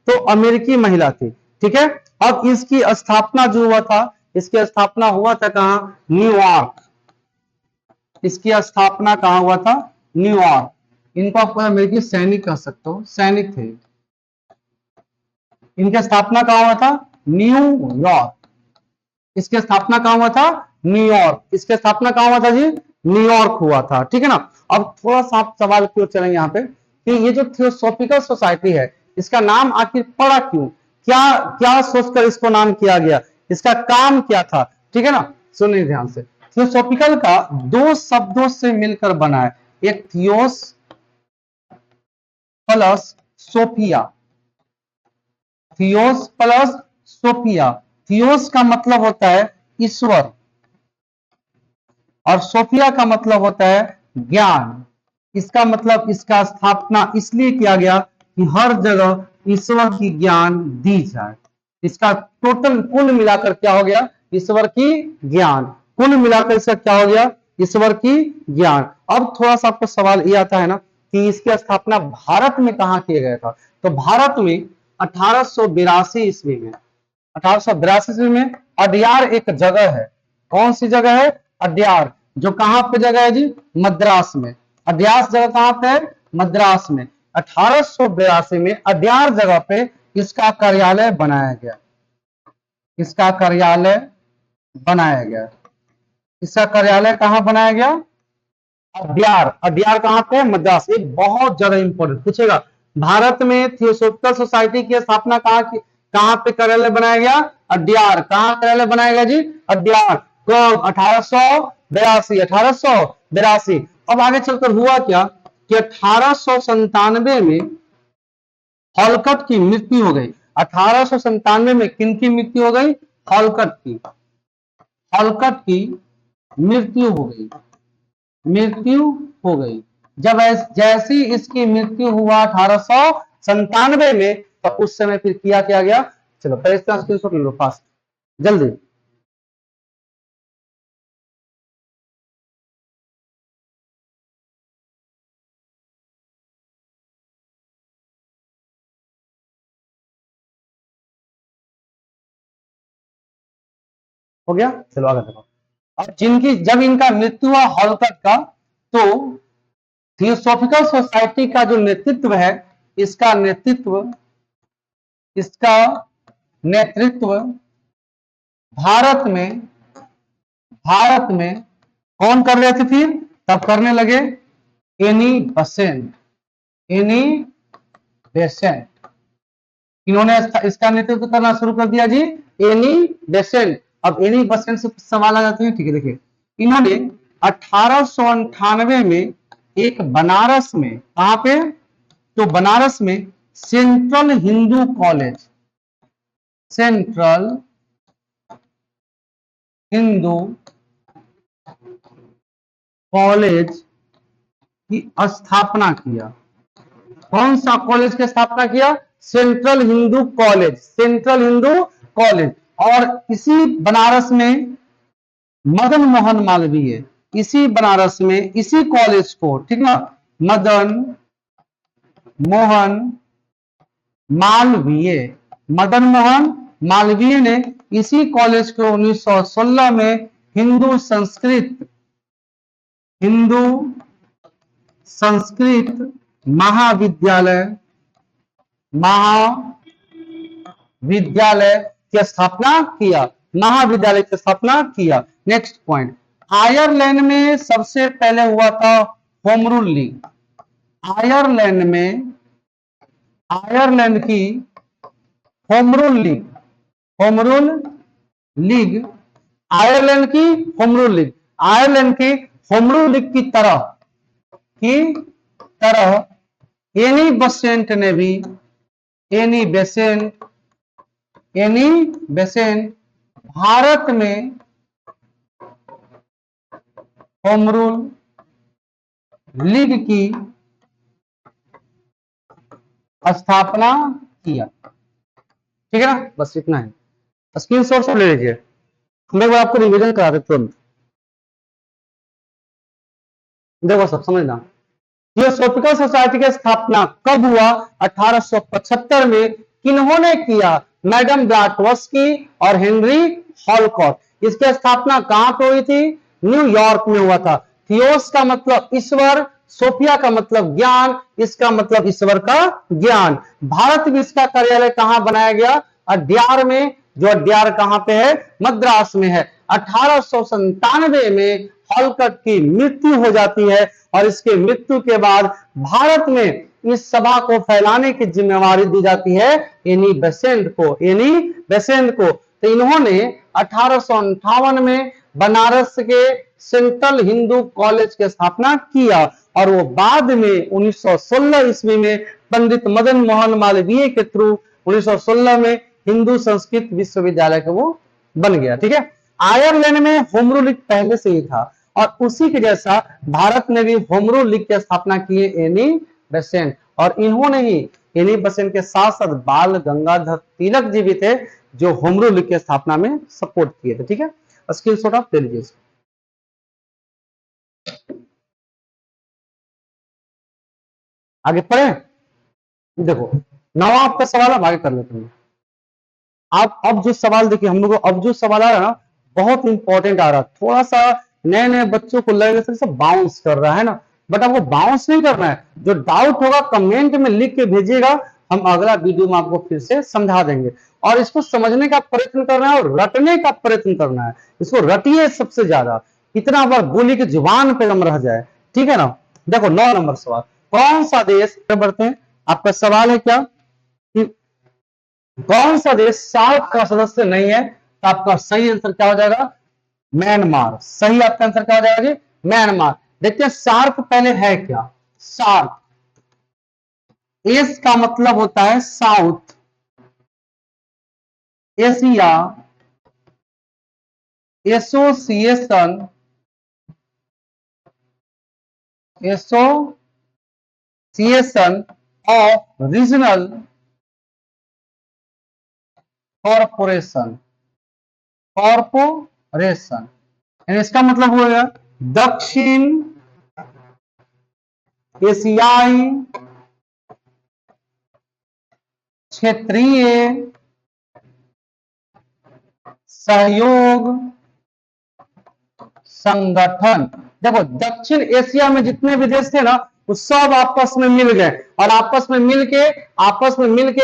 तो अमेरिकी महिला थी। ठीक है, अब इसकी स्थापना जो हुआ था, इसकी स्थापना हुआ था कहां? न्यूयॉर्क। इसकी स्थापना कहां हुआ था? न्यूयॉर्क। इनको आप अमेरिकी सैनिक कह सकते हो, सैनिक थे। इनकी स्थापना कहां हुआ था? न्यूयॉर्क। इसकी स्थापना कहां हुआ था? न्यूयॉर्क। इसकी स्थापना कहां हुआ था जी? न्यूयॉर्क हुआ था। ठीक है ना, अब थोड़ा सा आप सवाल क्यों चलेंगे यहाँ पे कि ये जो थियोसॉफिकल सोसाइटी है, इसका नाम आखिर पड़ा क्यों? क्या क्या सोचकर इसको नाम किया गया? इसका काम क्या था, ठीक है ना। सुनिए ध्यान से, थियोसॉफिकल का दो शब्दों से मिलकर बना है, एक theos plus sophia. Theos plus sophia. Theos का मतलब होता है ईश्वर और सोफिया का मतलब होता है ज्ञान। इसका मतलब इसका स्थापना इसलिए किया गया कि हर जगह ईश्वर की ज्ञान दी जाए। इसका टोटल कुल मिलाकर क्या हो गया, ईश्वर की ज्ञान। कुल मिलाकर इसका क्या हो गया, ईश्वर की ज्ञान। अब थोड़ा सा आपको सवाल ये आता है ना कि इसकी स्थापना भारत में कहां किया गया था। तो भारत में 1882 ईस्वी में, 1882 ईस्वी में अड्यार एक जगह है। कौन सी जगह है, अड्यार, जो कहां पे जगह है जी, मद्रास में। अड्यास जगह कहां पे है, मद्रास में। 1882 में अड्यार जगह पे इसका कार्यालय बनाया गया। इसका कार्यालय बनाया गया। इसका कार्यालय कहां बनाया गया, अड्यार। अड्यार कहां पे है, मद्रास। एक बहुत ज्यादा इंपॉर्टेंट पूछेगा, भारत में थियोसॉफिकल सोसाइटी की स्थापना कहां पे कार्यालय बनाया गया, अड्यार। कहां कार्यालय बनाया गया जी, अड्यार। कब, 1882। 1882। अब आगे चलकर हुआ क्या कि 1897 में हॉलकट की मृत्यु हो गई। 1897 में किनकी मृत्यु हो गई, हॉलकट की। हॉलकट की मृत्यु हो गई। मृत्यु हो गई। जब जैसी इसकी मृत्यु हुआ 1897 में, तो उस समय फिर किया गया, चलो पहले इसका स्क्रीनशॉट ले लो फास्ट जल्दी। हो गया, चलो आगे देखो। अब जिनकी जब इनका मृत्यु हुआ हॉलकट का, तो थियोसॉफिकल सोसाइटी का जो नेतृत्व है, इसका नेतृत्व भारत में कौन कर रहे थे फिर, तब करने लगे एनी बेसेंट। एनी बेसेंट, इन्होंने इसका नेतृत्व करना शुरू कर दिया जी, एनी बेसेंट। अब एनी बेसेंट से सवाल आ जाते हैं, ठीक है। देखिए, इन्होंने 1898 में एक बनारस में, कहां पे, तो बनारस में central Hindu college, central Hindu college की स्थापना किया। कौन सा कॉलेज की स्थापना किया, central Hindu college. Central Hindu college. और इसी बनारस में मदन मोहन मालवीय, इसी बनारस में इसी कॉलेज को, ठीक ना, मदन मोहन मालवीय, मदन मोहन मालवीय ने इसी कॉलेज को 1916 में हिंदू संस्कृत महाविद्यालय की स्थापना किया। महाविद्यालय की स्थापना किया। नेक्स्ट पॉइंट, आयरलैंड में सबसे पहले हुआ था होम रूल लीग। आयरलैंड की होम रूल लीग, आयरलैंड की होम रूल लीग, आयरलैंड की होम रूल लीग की तरह एनी बेसेंट ने भी, एनी बेसेंट भारत में होम रूल लीग की स्थापना किया। ठीक है ना, बस इतना है। स्क्रीनशॉट सब ले लीजिए, मैं वो आपको रिवीजन करा देता तुरंत। देखो सब समझना, थियोसॉफिकल सोसाइटी की स्थापना कब हुआ, 1875 में। किन्होंने किया, मैडम ब्लैटवस्की और हेनरी हॉलकॉट। इसकी स्थापना कहां पे हुई थी, न्यूयॉर्क में हुआ था। थियोस का मतलब ईश्वर, सोफिया का मतलब ज्ञान, इसका मतलब ईश्वर का ज्ञान। भारत में इसका कार्यालय कहां बनाया गया, अड्यार में, जो अड्यार कहां पे है, मद्रास में है। 1897 में हॉलकट की मृत्यु हो जाती है और इसके मृत्यु के बाद भारत में इस सभा को फैलाने की जिम्मेवारी दी जाती है एनी बेसेंट को। तो इन्होंने 1858 में बनारस के सेंट्रल हिंदू कॉलेज की स्थापना किया और वो बाद में 1916 ईस्वी में पंडित मदन मोहन मालवीय के थ्रू 1916 में हिंदू संस्कृत विश्वविद्यालय का वो बन गया। ठीक है, आयरलैंड में होम रूल पहले से ही था और उसी के जैसा भारत में भी होम रूल लीग की स्थापना की एनी बेसेंट, और इन्होंने ही एनी बेसेंट के साथ साथ बाल गंगाधर तिलक जी भी थे जो होम रूल लीग की स्थापना में सपोर्ट किए थे। ठीक है, स्क्रीनशॉट आप ले लीजिए। आगे पढ़े, देखो नवाब का सवाल हम आगे कर लेते हैं। आप अब जो सवाल देखिए, हम लोग अब जो सवाल आ रहा है ना बहुत इंपॉर्टेंट आ रहा है, थोड़ा सा नए नए बच्चों को लगेगा सब बाउंस कर रहा है ना, बट आपको बाउंस नहीं करना है। जो डाउट होगा कमेंट में लिख के भेजिएगा, हम अगला वीडियो में आपको फिर से समझा देंगे। और इसको समझने का प्रयत्न करना है और रटने का प्रयत्न करना है, इसको रटिए सबसे ज्यादा, इतना बार बोली कि जुबान पे हम रह जाए। ठीक है ना, देखो 9 नंबर सवाल, कौन सा देश, बढ़ते हैं, आपका सवाल है क्या कि कौन सा देश सार्क का सदस्य नहीं है, तो आपका सही आंसर क्या हो जाएगा, म्यांमार। सही आपका आंसर क्या हो जाएगा जी, म्यांमार। देखते हैं सार्क पहले है क्या। सार्क, एस का मतलब होता है south Asia association, association of regional corporation, corporation, इसका मतलब होगा दक्षिण एशियाई क्षेत्रीय सहयोग संगठन। देखो दक्षिण एशिया में जितने भी देश थे ना वो सब आपस में मिल गए और आपस में मिलके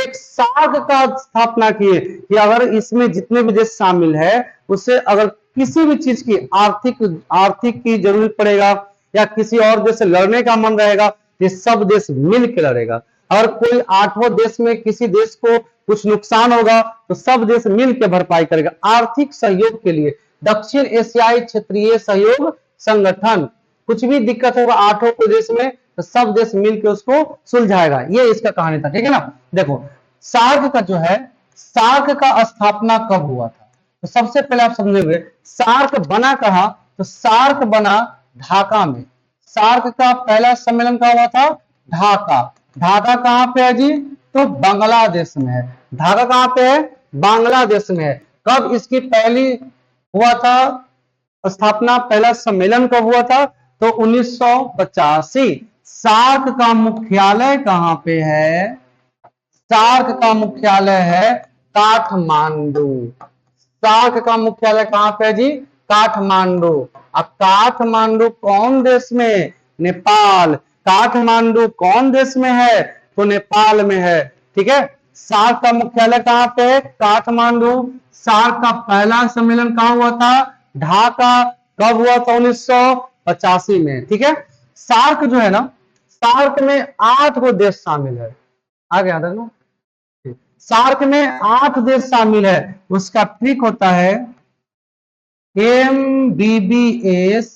एक सार्क का स्थापना किए कि अगर इसमें जितने भी देश शामिल है उससे अगर किसी भी चीज की आर्थिक की जरूरत पड़ेगा या किसी और देश से लड़ने का मन रहेगा, ये सब देश मिल के लड़ेगा। अगर कोई 8वां देश में किसी देश को कुछ नुकसान होगा तो सब देश मिल के भरपाई करेगा। आर्थिक सहयोग के लिए दक्षिण एशियाई क्षेत्रीय सहयोग संगठन, कुछ भी दिक्कत होगा 8 देश में तो सब देश मिलकर उसको सुलझाएगा, ये इसका कहानी था। ठीक है ना, देखो सार्क का जो है, सार्क का स्थापना कब हुआ था, तो सबसे पहले आप समझेंगे सार्क बना कहां, तो सार्क बना ढाका में। सार्क का पहला सम्मेलन कहां हुआ था, ढाका। ढाका कहां पे है जी, तो बांग्लादेश में है। ढाका कहां पे है, बांग्लादेश में है। कब इसकी पहली हुआ था स्थापना, पहला सम्मेलन कब हुआ था, तो 1985। सार्क का मुख्यालय कहां पे है, सार्क का मुख्यालय है काठमांडू। सार्क का मुख्यालय कहां पे है जी, काठमांडू। अब काठमांडू कौन देश में, नेपाल। काठमांडू कौन देश में है, तो नेपाल में है। ठीक है, सार्क का मुख्यालय कहां पे है, काठमांडू। सार्क का पहला सम्मेलन कहां हुआ था, ढाका। कब हुआ था, 1985 में। ठीक है, सार्क जो है ना, सार्क में 8 गो देश शामिल है। आगे याद रखना, सार्क में 8 देश शामिल है। उसका ट्रिक होता है MBBS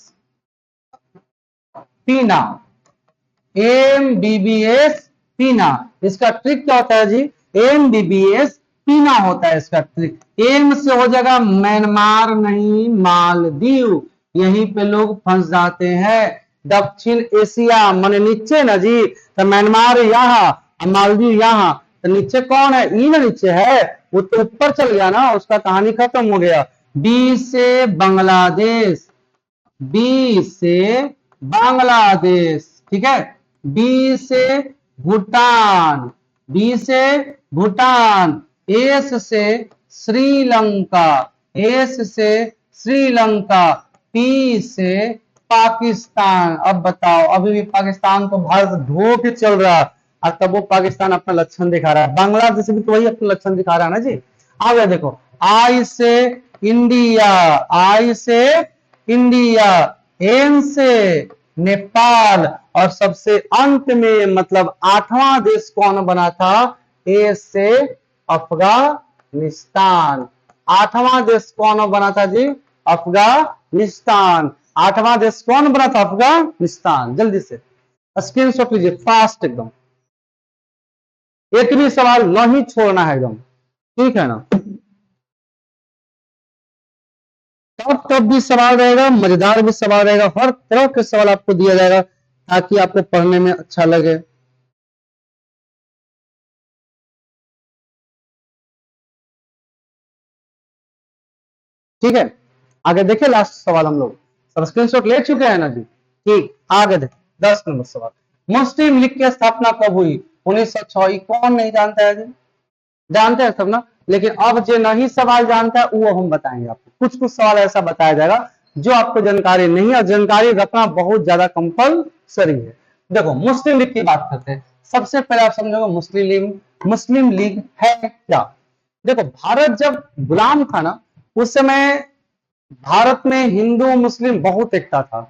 पीना, MBBS पीना। इसका ट्रिक क्या होता है जी, MBBS पीना होता है इसका ट्रिक। एम से हो जाएगा म्यांमार नहीं मालदीव, यहीं पे लोग फंस जाते हैं। दक्षिण एशिया माने नीचे ना जी, तो म्यांमार यहाँ मालदीव यहाँ, तो नीचे कौन है, ई ना नीचे है, वो तो ऊपर चल गया ना, उसका कहानी खत्म हो गया। बी से बांग्लादेश, बी से बांग्लादेश। ठीक है, बी से भूटान, बी से भूटान। एस से श्रीलंका, एस से श्रीलंका। पी से पाकिस्तान। अब बताओ, अभी भी पाकिस्तान को भारत धो के चल रहा है और तब वो पाकिस्तान अपना लक्षण दिखा रहा है। बांग्लादेश भी तो वही अपना लक्षण दिखा रहा है ना जी। आगे देखो, आई से इंडिया, आई से इंडिया। एन से नेपाल और सबसे अंत में मतलब 8वां देश कौन बना था, ए से अफगानिस्तान। 8वां देश कौन बना था जी? अफगानिस्तान। 8वां देश कौन बना था? अफगानिस्तान। जल्दी से स्क्रीनशॉट लीजिए, फास्ट एकदम, एक भी सवाल नहीं छोड़ना है एकदम, ठीक है ना? तब भी सवाल रहेगा, मजेदार भी सवाल रहेगा, हर तरह के सवाल आपको दिया जाएगा ताकि आपको पढ़ने में अच्छा लगे। ठीक है, आगे देखिए, लास्ट सवाल हम लोग सब स्क्रीनशॉट ले चुके हैं ना जी? ठीक, आगे देखिए 10 नंबर सवाल, मुस्लिम लीग की स्थापना कब हुई? 1906। कौन नहीं जानता है जी? जानते हैं सब ना, लेकिन अब जो नहीं सवाल जानता है वो हम बताएंगे आपको। कुछ कुछ सवाल ऐसा बताया जाएगा जो आपको जानकारी नहीं है, और जानकारी रखना बहुत ज्यादा कंपलसरी है। देखो, मुस्लिम लीग की बात करते हैं। सबसे पहले आप समझोगे मुस्लिम लीग है क्या? देखो, भारत जब गुलाम था ना, उस समय भारत में हिंदू मुस्लिम बहुत एकता था।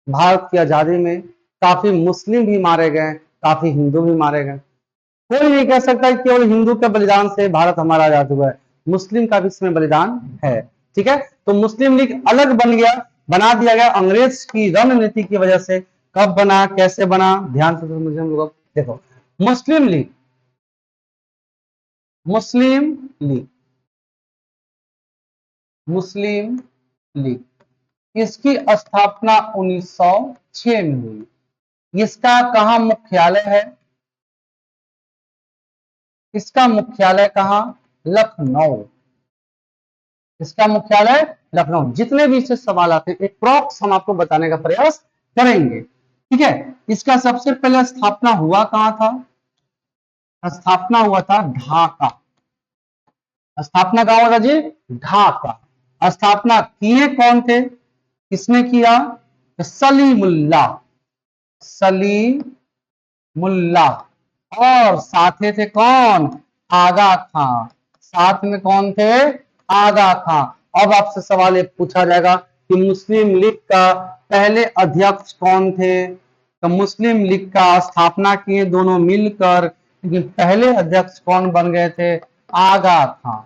भारत की आजादी में काफी मुस्लिम भी मारे गए, काफी हिंदू भी मारे गए। कोई नहीं कह सकता कि केवल हिंदू के बलिदान से भारत हमारा आजाद हुआ है, मुस्लिम का भी इसमें बलिदान है। ठीक है, तो मुस्लिम लीग अलग बन गया, बना दिया गया अंग्रेज की रणनीति की वजह से। कब बना, कैसे बना, ध्यान से समझिए हम लोग। देखो, मुस्लिम लीग, मुस्लिम लीग, मुस्लिम लीग, इसकी स्थापना 1906 में हुई। इसका कहां मुख्यालय है? इसका मुख्यालय कहां? लखनऊ। इसका मुख्यालय लखनऊ। जितने भी इससे सवाल आते हैं अप्रॉक्स हम आपको बताने का प्रयास करेंगे। ठीक है, इसका सबसे पहले स्थापना हुआ कहां था? स्थापना हुआ था ढाका। स्थापना कहां हुआ था जी? ढाका। स्थापना किए कौन थे? किसने किया? सलीमुल्लाह, सलीमुल्लाह। और साथ में थे कौन? आगा खां। साथ में कौन थे? आगा खां। अब आपसे सवाल ये पूछा जाएगा कि मुस्लिम लीग का पहले अध्यक्ष कौन थे? तो मुस्लिम लीग का स्थापना किए दोनों मिलकर, लेकिन पहले अध्यक्ष कौन बन गए थे? आगा खां।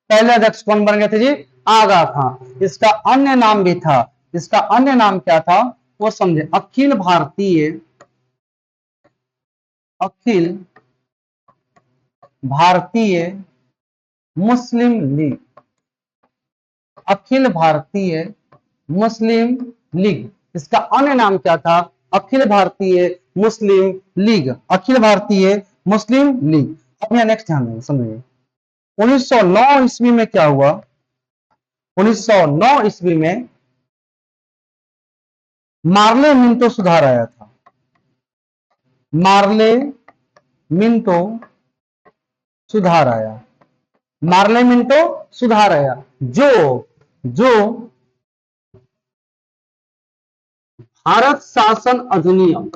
पहले अध्यक्ष कौन बन गए थे जी? आगा खां। इसका अन्य नाम भी था। इसका अन्य नाम क्या था वो समझे। अखिल भारतीय मुस्लिम लीग। अखिल भारतीय मुस्लिम लीग, इसका अन्य नाम क्या था? अखिल भारतीय मुस्लिम लीग। अखिल भारतीय मुस्लिम लीग। अब यहाँ नेक्स्ट ध्यान देंगे, समझिए 1909 ईस्वी में क्या हुआ? 1909 ईस्वी में मार्ले मिंटो सुधार आया था। मार्ले मिंटो सुधार आया। मार्ले मिंटो सुधार आया, जो जो भारत शासन अधिनियम,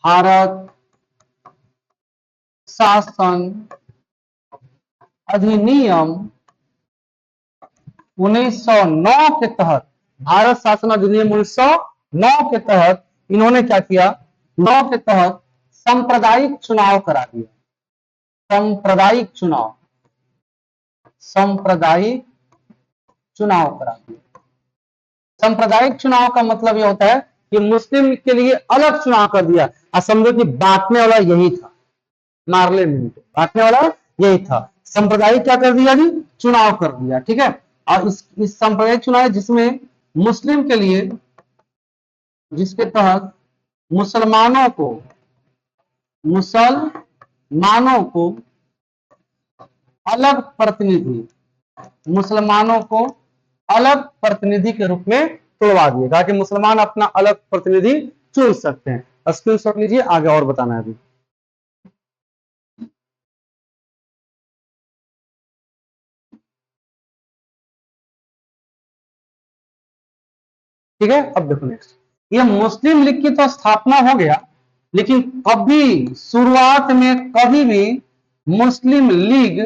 भारत शासन अधिनियम 1909 के तहत, भारत शासन अधिनियम 1909 के तहत इन्होंने क्या किया? 9 के तहत सांप्रदायिक चुनाव करा दिया। सांप्रदायिक चुनाव, सांप्रदायिक चुनाव करा दिया। सांप्रदायिक चुनाव का मतलब यह होता है कि मुस्लिम के लिए अलग चुनाव कर दिया। और समझो कि बांटने वाला यही था, मार्ले मिंटो बांटने वाला यही था। सांप्रदायिक क्या कर दिया जी? चुनाव कर दिया। ठीक है, और इस सांप्रदायिक चुनाव जिसमें मुस्लिम के लिए, जिसके तहत मुसलमानों को अलग प्रतिनिधि, मुसलमानों को अलग प्रतिनिधि के रूप में तोड़वा दिए, ताकि मुसलमान अपना अलग प्रतिनिधि चुन सकते हैं। स्क्रीनशॉट लीजिए, आगे और बताना है अभी। ठीक है, अब देखो नेक्स्ट, ये मुस्लिम लीग की तो स्थापना हो गया, लेकिन कभी शुरुआत में कभी भी मुस्लिम लीग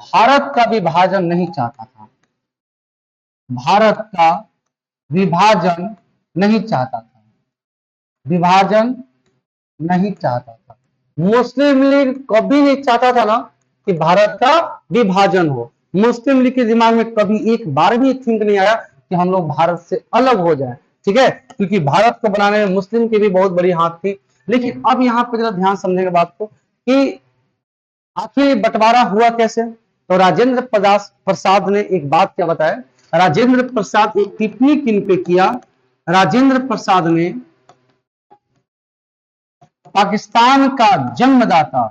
भारत का विभाजन नहीं चाहता था। भारत का विभाजन नहीं चाहता था। विभाजन नहीं चाहता था। मुस्लिम लीग कभी नहीं चाहता था ना कि भारत का विभाजन हो। मुस्लिम लीग के दिमाग में कभी एक बार भी थिंक नहीं आया कि हम लोग भारत से अलग हो जाएं, ठीक है, क्योंकि भारत को बनाने में मुस्लिम की भी बहुत बड़ी हाथ थी। लेकिन अब यहाँ पे जरा ध्यान समझेंगे बात को कि आखिर बंटवारा हुआ कैसे। तो राजेंद्र प्रसाद ने एक बात क्या बताया, राजेंद्र प्रसाद एक टिप्पणी किन पे किया, राजेंद्र प्रसाद ने पाकिस्तान का जन्मदाता,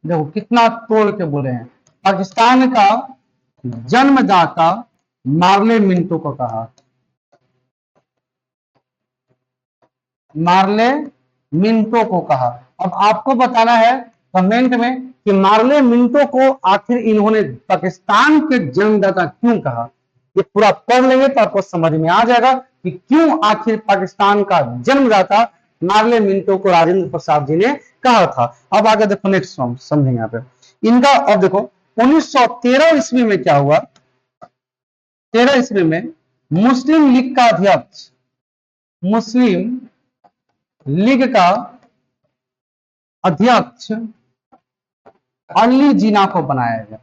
देखो कितना तोड़ के बोले हैं, पाकिस्तान का जन्मदाता मार्ले मिंटो को कहा, मार्ले मिंटो को कहा। अब आपको बताना है कमेंट में कि मार्ले मिंटो को आखिर इन्होंने पाकिस्तान के जन्मदाता क्यों कहा। ये पूरा पढ़ लेंगे तो आपको समझ में आ जाएगा कि क्यों आखिर पाकिस्तान का जन्मदाता मार्ले मिंटो को राजेंद्र प्रसाद जी ने कहा था। अब आगे देखो नेक्स्ट समझेंगे यहाँ पे इनका। अब देखो 1913 ईस्वी में क्या हुआ, 13 ईस्वी में मुस्लिम लीग का अध्यक्ष, मुस्लिम लीग का अध्यक्ष अली जिना को बनाया गया,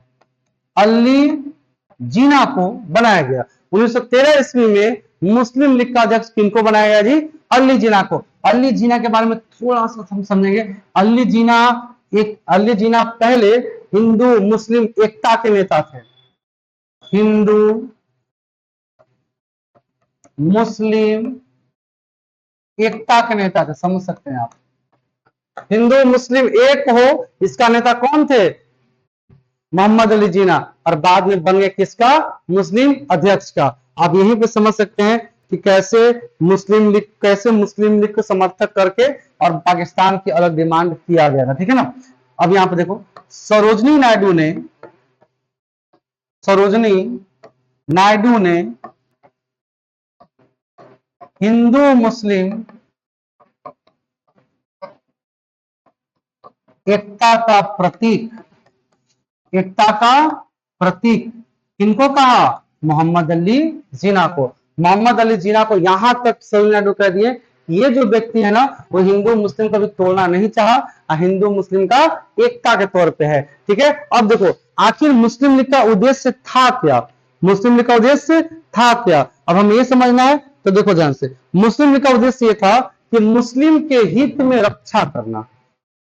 अली जिना को बनाया गया। 1913 ईस्वी में मुस्लिम लीग का अध्यक्ष किनको बनाया गया जी, अली जिना को। अली जिना के बारे में थोड़ा सा हम समझेंगे। अली जिना पहले हिंदू मुस्लिम एकता के नेता थे, हिंदू मुस्लिम एकता के नेता थे, समझ सकते हैं आप। हिंदू मुस्लिम एक हो, इसका नेता कौन थे, मोहम्मद अली जिना, और बाद में बन गए किसका, मुस्लिम अध्यक्ष का। आप यहीं पे समझ सकते हैं कि कैसे मुस्लिम लीग को समर्थक करके और पाकिस्तान की अलग डिमांड किया गया था, ठीक है ना। अब यहां पे देखो सरोजनी नायडू ने हिंदू मुस्लिम एकता का प्रतीक किनको कहा, मोहम्मद अली जिना को। मोहम्मद अली जिना को यहां तक सरोजनी नायडू कह दिए ये जो व्यक्ति है ना वो हिंदू मुस्लिम को भी तोड़ना नहीं चाहा, हिंदू मुस्लिम का एकता के तौर पे है, ठीक है। अब देखो आखिर मुस्लिम लीग का उद्देश्य था क्या, मुस्लिम लीग का उद्देश्य था क्या, अब हम ये समझना है। तो देखो ध्यान से, मुस्लिम लीग का उद्देश्य ये था कि मुस्लिम के हित में रक्षा करना,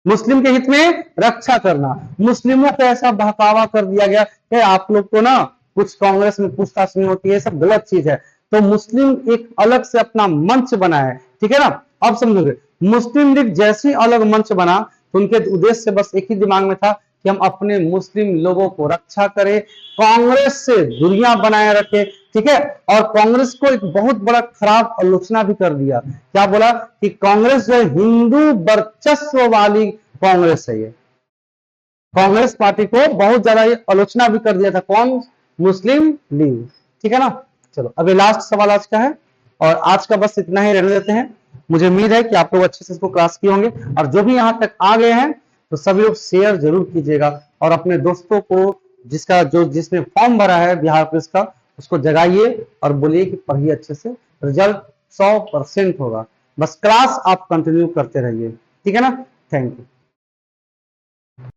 मुस्लिम के हित में रक्षा करना। मुस्लिमों को ऐसा बहकावा कर दिया गया कि आप लोग को ना कुछ कांग्रेस में पूछताछ नहीं होती है, सब गलत चीज है। तो मुस्लिम एक अलग से अपना मंच बना है, ठीक है ना। अब समझोगे मुस्लिम लीग जैसे ही अलग मंच बना तो उनके उद्देश्य बस एक ही दिमाग में था कि हम अपने मुस्लिम लोगों को रक्षा करें, कांग्रेस से दूरियां बनाए रखे, ठीक है। और कांग्रेस को एक बहुत बड़ा खराब आलोचना भी कर दिया, क्या बोला कि कांग्रेस जो हिंदू वर्चस्व वाली कांग्रेस है, ये कांग्रेस पार्टी को बहुत ज्यादा आलोचना भी कर दिया था, कौन, मुस्लिम लीग, ठीक है ना। चलो अभी लास्ट सवाल आज का है और आज का बस इतना ही रहने देते हैं। मुझे उम्मीद है कि आप लोग अच्छे से इसको क्लास किए होंगे और जो भी यहां तक आ गए हैं तो सभी लोग शेयर जरूर कीजिएगा और अपने दोस्तों को जिसने फॉर्म भरा है बिहार पुलिस का उसको जगाइए और बोलिए कि पढ़िए अच्छे से, रिजल्ट 100% होगा। बस क्लास आप कंटिन्यू करते रहिए, ठीक है ना। Thank you.